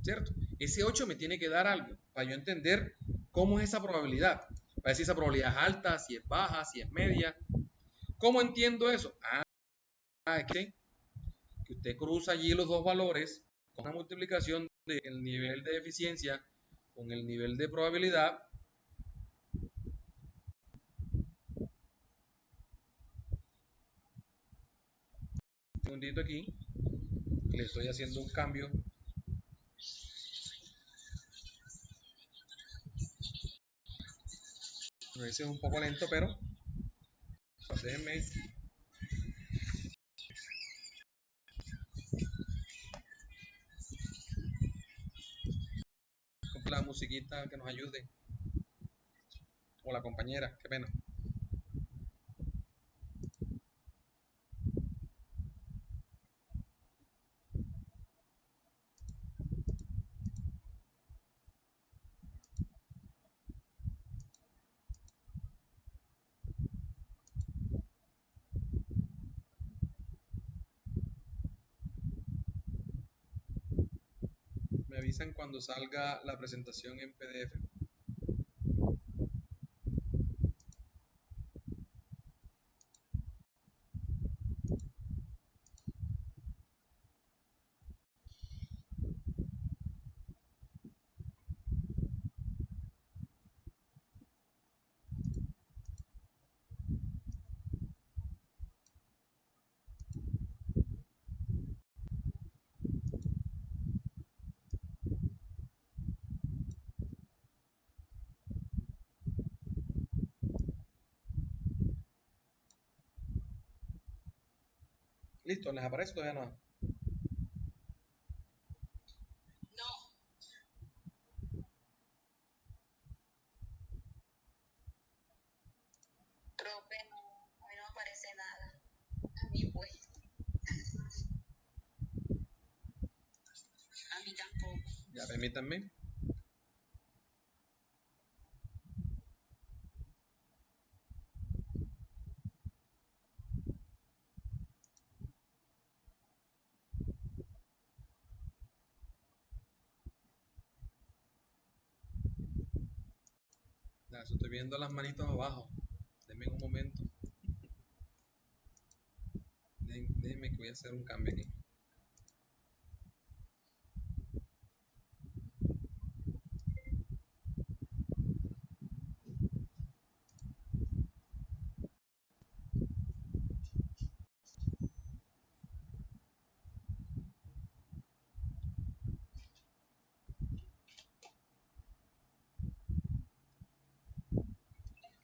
¿Cierto? Ese 8 me tiene que dar algo para yo entender cómo es esa probabilidad. Para ver si esa probabilidad es alta, si es baja, si es media. ¿Cómo entiendo eso? Es que usted cruza allí los dos valores con una multiplicación del nivel de eficiencia con el nivel de probabilidad. Un segundito aquí, le estoy haciendo un cambio. A veces es un poco lento, pero déjenme. Con la musiquita que nos ayude. O la compañera, qué pena. Me avisan cuando salga la presentación en PDF. Listo, ¿les aparece todavía no? No, Profe, no, a mí no me aparece nada. a mí pues. A mí tampoco. Ya, permítanme. Ya, estoy viendo las manitos abajo. Denme un momento. Déjenme que voy a hacer un cambio aquí.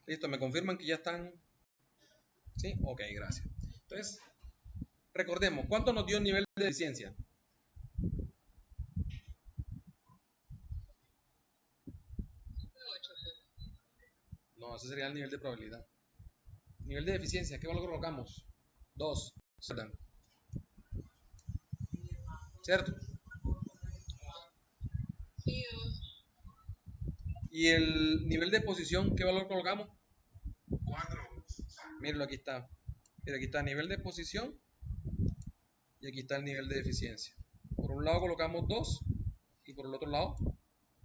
Listo, me confirman que ya están. ¿Sí? Ok, gracias. Entonces, recordemos, ¿cuánto nos dio el nivel de eficiencia? 8. No, ese sería el nivel de probabilidad. Nivel de eficiencia, ¿qué valor colocamos? 2. ¿Cierto? Sí, ¿Y el nivel de posición, qué valor colocamos? 4. Mírenlo, aquí está. Mira, aquí está el nivel de posición y aquí está el nivel de eficiencia. Por un lado colocamos 2 y por el otro lado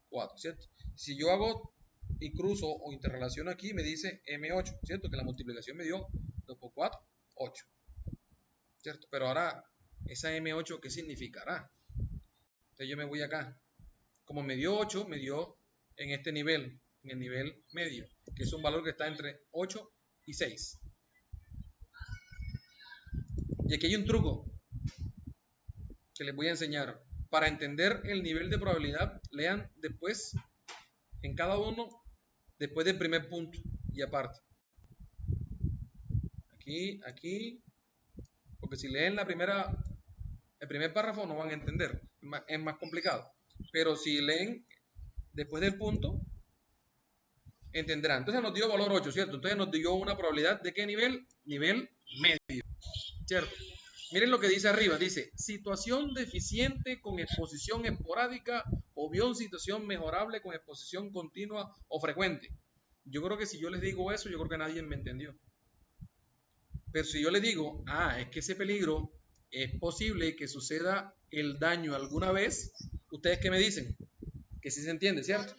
4, ¿cierto? Si yo hago y cruzo o interrelaciono aquí, me dice M8, ¿cierto? Que la multiplicación me dio 2 por 4, 8, ¿cierto? Pero ahora, esa M8, ¿qué significará? Entonces yo me voy acá. Como me dio 8, me dio en este nivel, en el nivel medio, que es un valor que está entre 8 y 6. Y aquí hay un truco que les voy a enseñar. Para entender el nivel de probabilidad, lean después, en cada uno, después del primer punto y aparte. Aquí, porque si leen el primer párrafo no van a entender, es más complicado. Pero si leen después del punto, entenderán. Entonces nos dio valor 8, ¿cierto? Entonces nos dio una probabilidad de qué nivel? Nivel medio, ¿cierto? Miren lo que dice arriba, dice, situación deficiente con exposición esporádica o bien situación mejorable con exposición continua o frecuente. Yo creo que si yo les digo eso, yo creo que nadie me entendió. Pero si yo les digo, es que ese peligro es posible que suceda el daño alguna vez, ¿ustedes qué me dicen? Que sí se entiende, ¿cierto?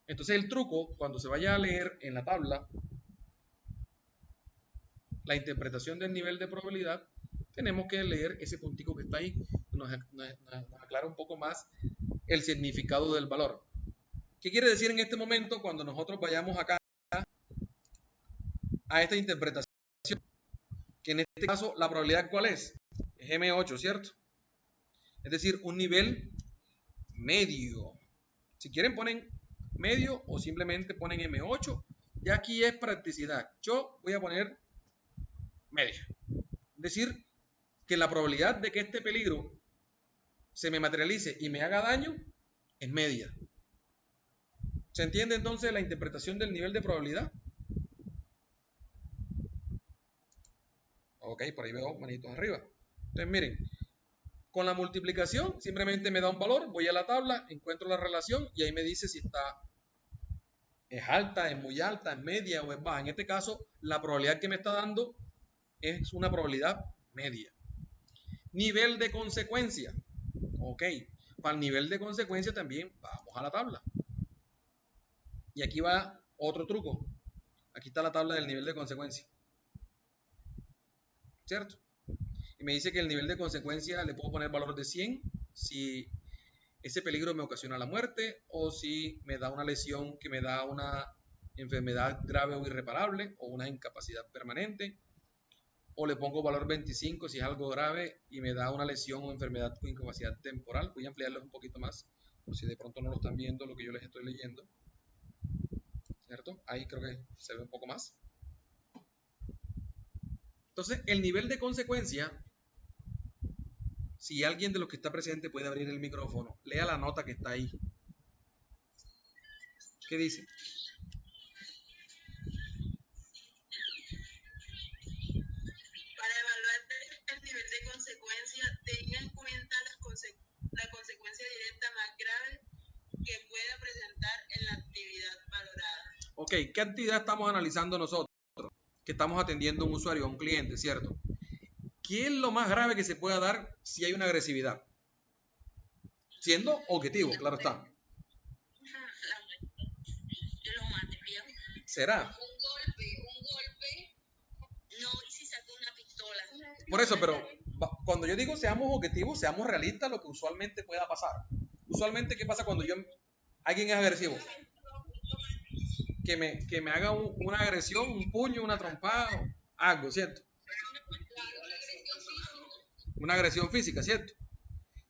Entonces el truco, cuando se vaya a leer en la tabla la interpretación del nivel de probabilidad, tenemos que leer ese puntico que está ahí, nos aclara un poco más el significado del valor. ¿Qué quiere decir en este momento cuando nosotros vayamos acá a esta interpretación? Que en este caso la probabilidad ¿cuál es? Es M8, ¿cierto? Es decir, un nivel medio. Si quieren ponen medio o simplemente ponen M8. Ya aquí es practicidad. Yo voy a poner medio. Es decir, que la probabilidad de que este peligro se me materialice y me haga daño es media. ¿Se entiende entonces la interpretación del nivel de probabilidad? Ok, por ahí veo manitos arriba. Entonces miren, con la multiplicación simplemente me da un valor, voy a la tabla, encuentro la relación y ahí me dice si es alta, es muy alta, es media o es baja. En este caso, la probabilidad que me está dando es una probabilidad media. Nivel de consecuencia. Ok, para el nivel de consecuencia también vamos a la tabla. Y aquí va otro truco. Aquí está la tabla del nivel de consecuencia. ¿Cierto? Y me dice que el nivel de consecuencia le puedo poner valor de 100 si ese peligro me ocasiona la muerte o si me da una lesión que me da una enfermedad grave o irreparable o una incapacidad permanente, o le pongo valor 25 si es algo grave y me da una lesión o enfermedad con incapacidad temporal. Voy a ampliarles un poquito más por si de pronto no lo están viendo lo que yo les estoy leyendo, ¿cierto? Ahí creo que se ve un poco más. Entonces, el nivel de consecuencia, si alguien de los que está presente puede abrir el micrófono, lea la nota que está ahí. ¿Qué dice? Para evaluar el nivel de consecuencia, tenga en cuenta la consecuencia directa más grave que pueda presentar en la actividad valorada. Ok, ¿qué actividad estamos analizando nosotros? Que estamos atendiendo a un usuario, a un cliente, ¿cierto? ¿Qué es lo más grave que se pueda dar si hay una agresividad? Siendo objetivo, claro está. Lo mate, viejo. ¿Será? Un golpe. No, y si saca una pistola. Por eso, pero cuando yo digo seamos objetivos, seamos realistas, lo que usualmente pueda pasar. Usualmente, ¿qué pasa cuando alguien es agresivo? Que me haga una agresión, un puño, una trompada, algo, ¿cierto? Una agresión física, ¿cierto?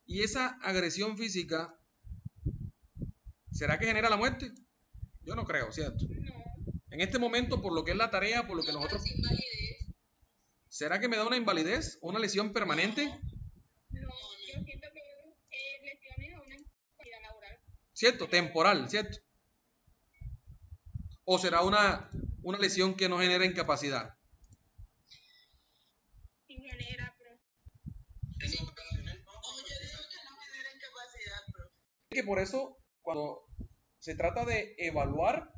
Y esa agresión física, ¿será que genera la muerte? Yo no creo, ¿cierto? En este momento, por lo que es la tarea, por lo que nosotros... ¿Será que me da una invalidez? ¿Una lesión permanente? No, yo siento que lesiones o una incapacidad laboral. ¿Cierto? Temporal, ¿cierto? ¿O será una lesión que no genera incapacidad? Sí genera, pero... Yo digo que no genera incapacidad, pero... Que por eso, cuando se trata de evaluar,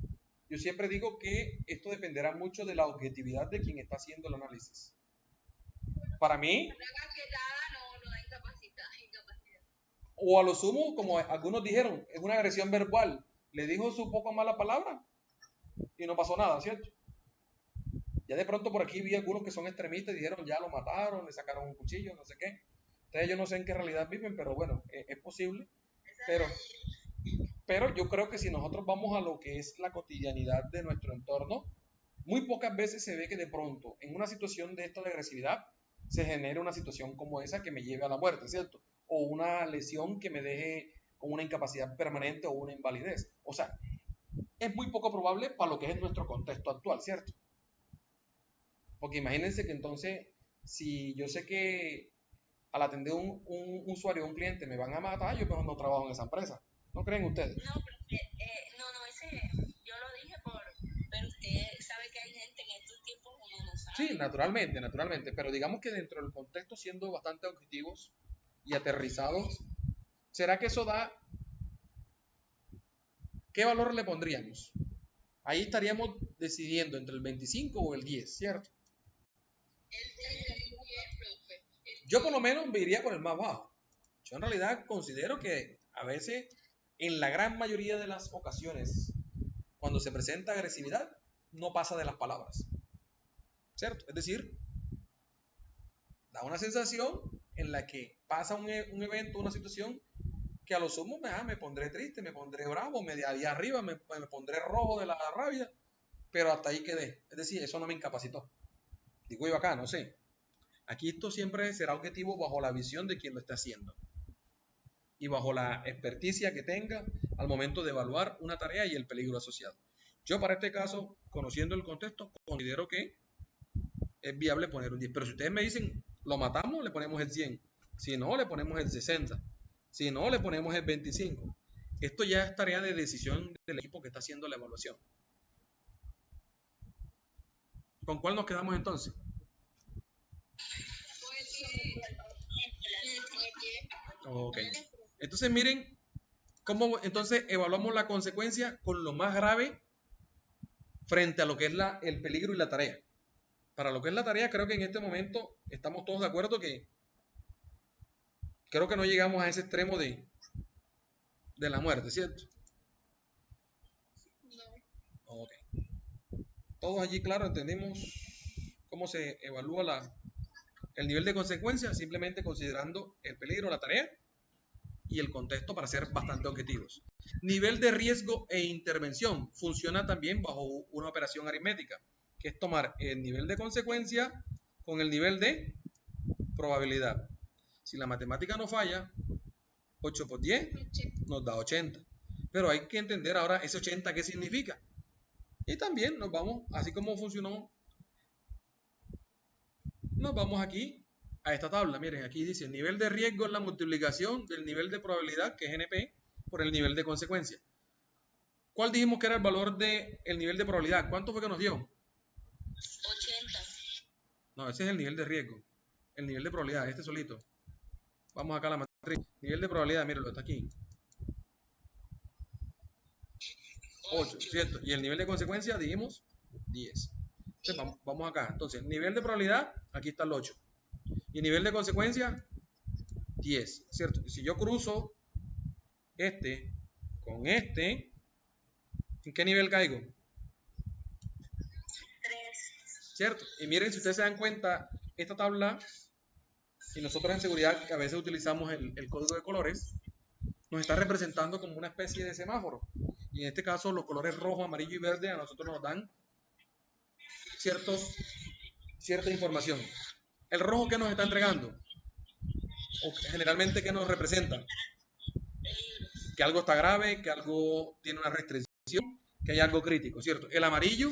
yo siempre digo que esto dependerá mucho de la objetividad de quien está haciendo el análisis. Para mí, Una cachetada no da incapacidad. o a lo sumo, como algunos dijeron, es una agresión verbal. Le dijo su poco mala palabra y no pasó nada, ¿cierto? Ya de pronto por aquí vi algunos que son extremistas y dijeron ya lo mataron, le sacaron un cuchillo, no sé qué. Entonces yo no sé en qué realidad viven, pero bueno, es posible. Pero yo creo que si nosotros vamos a lo que es la cotidianidad de nuestro entorno, muy pocas veces se ve que de pronto en una situación de esta de agresividad se genere una situación como esa que me lleve a la muerte, ¿cierto? O una lesión que me deje con una incapacidad permanente o una invalidez. O sea, es muy poco probable para lo que es nuestro contexto actual, ¿cierto? Porque imagínense que entonces, si yo sé que al atender un usuario, un cliente, me van a matar, yo mejor no trabajo en esa empresa. ¿No creen ustedes? No, pero ese yo lo dije pero usted sabe que hay gente en estos tiempos uno no sabe. Sí, naturalmente, pero digamos que dentro del contexto, siendo bastante objetivos y aterrizados, ¿será que eso da? ¿Qué valor le pondríamos? Ahí estaríamos decidiendo entre el 25 o el 10, ¿cierto? Yo por lo menos me iría por el más bajo. Yo en realidad considero que a veces, en la gran mayoría de las ocasiones, cuando se presenta agresividad, no pasa de las palabras, ¿cierto? Es decir, da una sensación en la que pasa un evento, una situación que a lo sumo me pondré triste, me pondré bravo, de ahí arriba me pondré rojo de la rabia, pero hasta ahí quedé. Es decir, eso no me incapacitó. Digo yo acá, no sé. Aquí esto siempre será objetivo bajo la visión de quien lo está haciendo y bajo la experticia que tenga al momento de evaluar una tarea y el peligro asociado. Yo para este caso, conociendo el contexto, considero que es viable poner un 10. Pero si ustedes me dicen, lo matamos, le ponemos el 100. Si no, le ponemos el 60. Si no, le ponemos el 25. Esto ya es tarea de decisión del equipo que está haciendo la evaluación. ¿Con cuál nos quedamos entonces? Ok. Entonces miren cómo entonces evaluamos la consecuencia con lo más grave frente a lo que es el peligro y la tarea. Para lo que es la tarea, creo que en este momento estamos todos de acuerdo que creo que no llegamos a ese extremo de de la muerte, ¿cierto? No. Ok. Todos allí, claro, entendimos cómo se evalúa el nivel de consecuencia, simplemente considerando el peligro, la tarea y el contexto para ser bastante objetivos. Nivel de riesgo e intervención funciona también bajo una operación aritmética, que es tomar el nivel de consecuencia con el nivel de probabilidad. Si la matemática no falla, 8 por 10 nos da 80. Pero hay que entender ahora ese 80 qué significa. Y también nos vamos, así como funcionó, nos vamos aquí a esta tabla. Miren, aquí dice, el nivel de riesgo es la multiplicación del nivel de probabilidad, que es NP, por el nivel de consecuencia. ¿Cuál dijimos que era el valor del nivel de probabilidad? ¿Cuánto fue que nos dio? 80. No, ese es el nivel de riesgo. El nivel de probabilidad, este solito. Vamos acá a la matriz. Nivel de probabilidad, mírenlo, está aquí. 8, ¿cierto? Y el nivel de consecuencia dijimos 10. Entonces, vamos acá. Entonces, nivel de probabilidad, aquí está el 8. Y nivel de consecuencia, 10, ¿cierto? Si yo cruzo este con este, ¿en qué nivel caigo? 3. ¿Cierto? Y miren, si ustedes se dan cuenta, esta tabla, y nosotros en seguridad, que a veces utilizamos el código de colores, nos está representando como una especie de semáforo. Y en este caso, los colores rojo, amarillo y verde a nosotros nos dan cierta información. ¿El rojo qué nos está entregando? O generalmente, ¿qué nos representa? Que algo está grave, que algo tiene una restricción, que hay algo crítico, ¿cierto? El amarillo,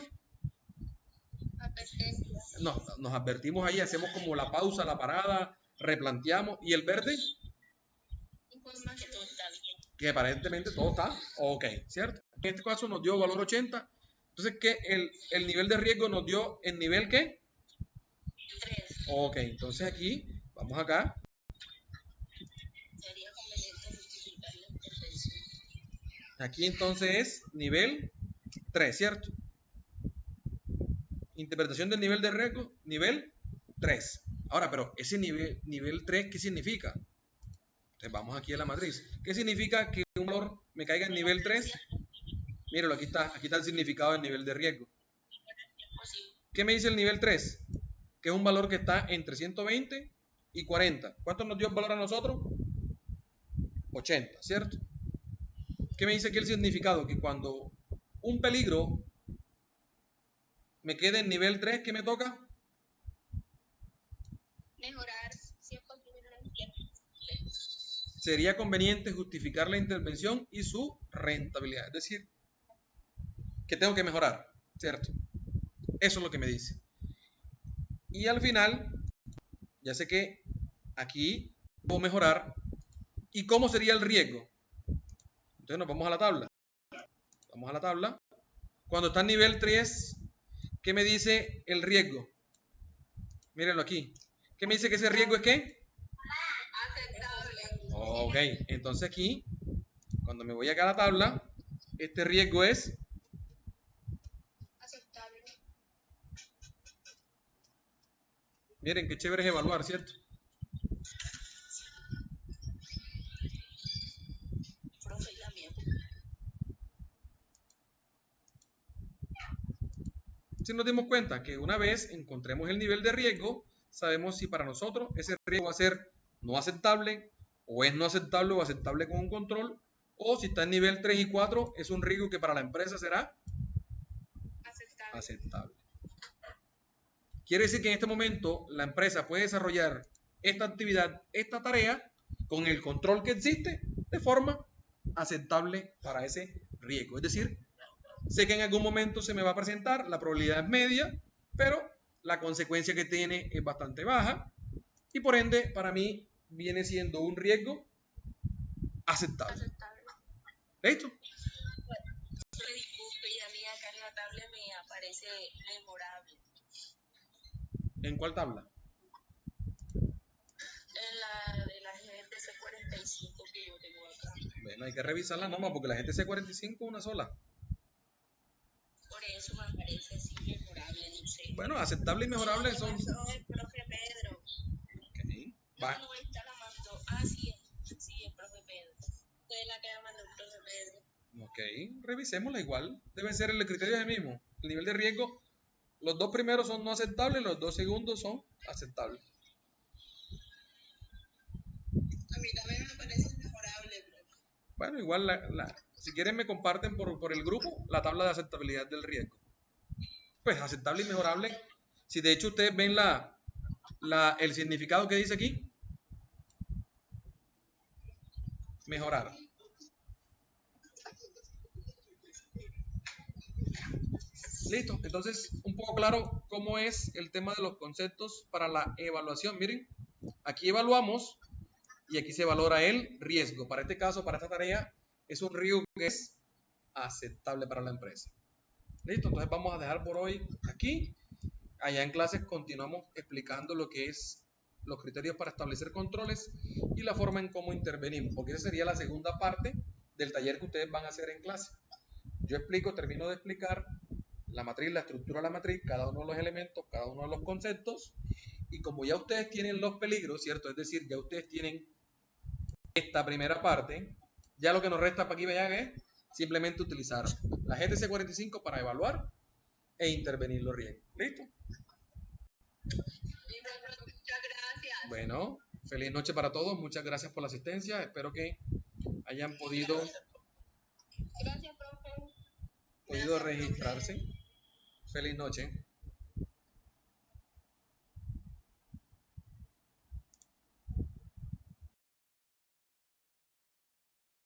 nos advertimos ahí, hacemos como la pausa, la parada, replanteamos. ¿Y el verde? Que aparentemente todo está ok, ¿cierto? En este caso nos dio valor 80. Entonces, ¿qué? El nivel de riesgo nos dio el nivel ¿qué? 3. Ok, entonces aquí, vamos acá. Sería conveniente justificar la intervención. Aquí entonces es nivel 3, ¿cierto? Interpretación del nivel de riesgo, nivel 3. Ahora, pero ese nivel 3, ¿qué significa? Entonces vamos aquí a la matriz. ¿Qué significa que un valor me caiga en nivel 3? Míralo, aquí está el significado del nivel de riesgo. ¿Qué me dice el nivel 3? Que es un valor que está entre 120 y 40. ¿Cuánto nos dio el valor a nosotros? 80, ¿cierto? ¿Qué me dice aquí el significado? Que cuando un peligro me quede en nivel 3, ¿qué me toca? Mejorar ciertos niveles. Sería conveniente justificar la intervención y su rentabilidad. Es decir, que tengo que mejorar, ¿cierto? Eso es lo que me dice. Y al final, ya sé que aquí puedo mejorar. ¿Y cómo sería el riesgo? Entonces nos vamos a la tabla. Vamos a la tabla. Cuando está en nivel 3, ¿qué me dice el riesgo? Mírenlo aquí. ¿Qué me dice que ese riesgo es qué? Aceptable. Ok, entonces aquí, cuando me voy acá a la tabla, este riesgo es Aceptable. miren qué chévere es evaluar, ¿cierto? Profe, también. Si nos dimos cuenta que una vez encontremos el nivel de riesgo, sabemos si para nosotros ese riesgo va a ser no aceptable, o es no aceptable o aceptable con un control, o si está en nivel 3 y 4, es un riesgo que para la empresa será aceptable. Quiere decir que en este momento la empresa puede desarrollar esta actividad, esta tarea, con el control que existe, de forma aceptable para ese riesgo. Es decir, sé que en algún momento se me va a presentar, la probabilidad es media, pero la consecuencia que tiene es bastante baja y por ende para mí viene siendo un riesgo aceptable. ¿Listo? Disculpe, y a mí acá en la tabla me aparece memorable. ¿En cuál tabla? En la de la GTC 45 que yo tengo acá. Bueno, hay que revisar la norma porque la GTC 45 es una sola. Por eso me aparece así memorable, no sé. Bueno, aceptable y mejorable son... El profe Pedro. Okay. Va. No está la mandó. Ah, sí, el profe Pedro. Usted es la que la mandó. revisémosla igual. Debe ser el criterio es el mismo. El nivel de riesgo, los dos primeros son no aceptables, los dos segundos son aceptables. A mí también me parece mejorable, profe. Bueno, igual, si quieren me comparten por el grupo la tabla de aceptabilidad del riesgo. Pues aceptable y mejorable. Si de hecho ustedes ven el significado que dice aquí, mejorar. Listo, entonces un poco claro cómo es el tema de los conceptos para la evaluación. Miren, aquí evaluamos y aquí se valora el riesgo. Para este caso, para esta tarea, es un riesgo que es aceptable para la empresa. Listo, entonces vamos a dejar por hoy aquí. Allá en clases continuamos explicando lo que es los criterios para establecer controles y la forma en cómo intervenimos, porque esa sería la segunda parte del taller que ustedes van a hacer en clase. Yo termino de explicar la matriz, la estructura de la matriz, cada uno de los elementos, cada uno de los conceptos, y como ya ustedes tienen los peligros, ¿cierto? Es decir, ya ustedes tienen esta primera parte, ya lo que nos resta para aquí es simplemente utilizar la GTC 45 para evaluar e intervenir los riesgos. ¿Listo? Muchas gracias. Bueno, feliz noche para todos, muchas gracias por la asistencia, espero que hayan podido Gracias, profe. registrarse. Feliz noche.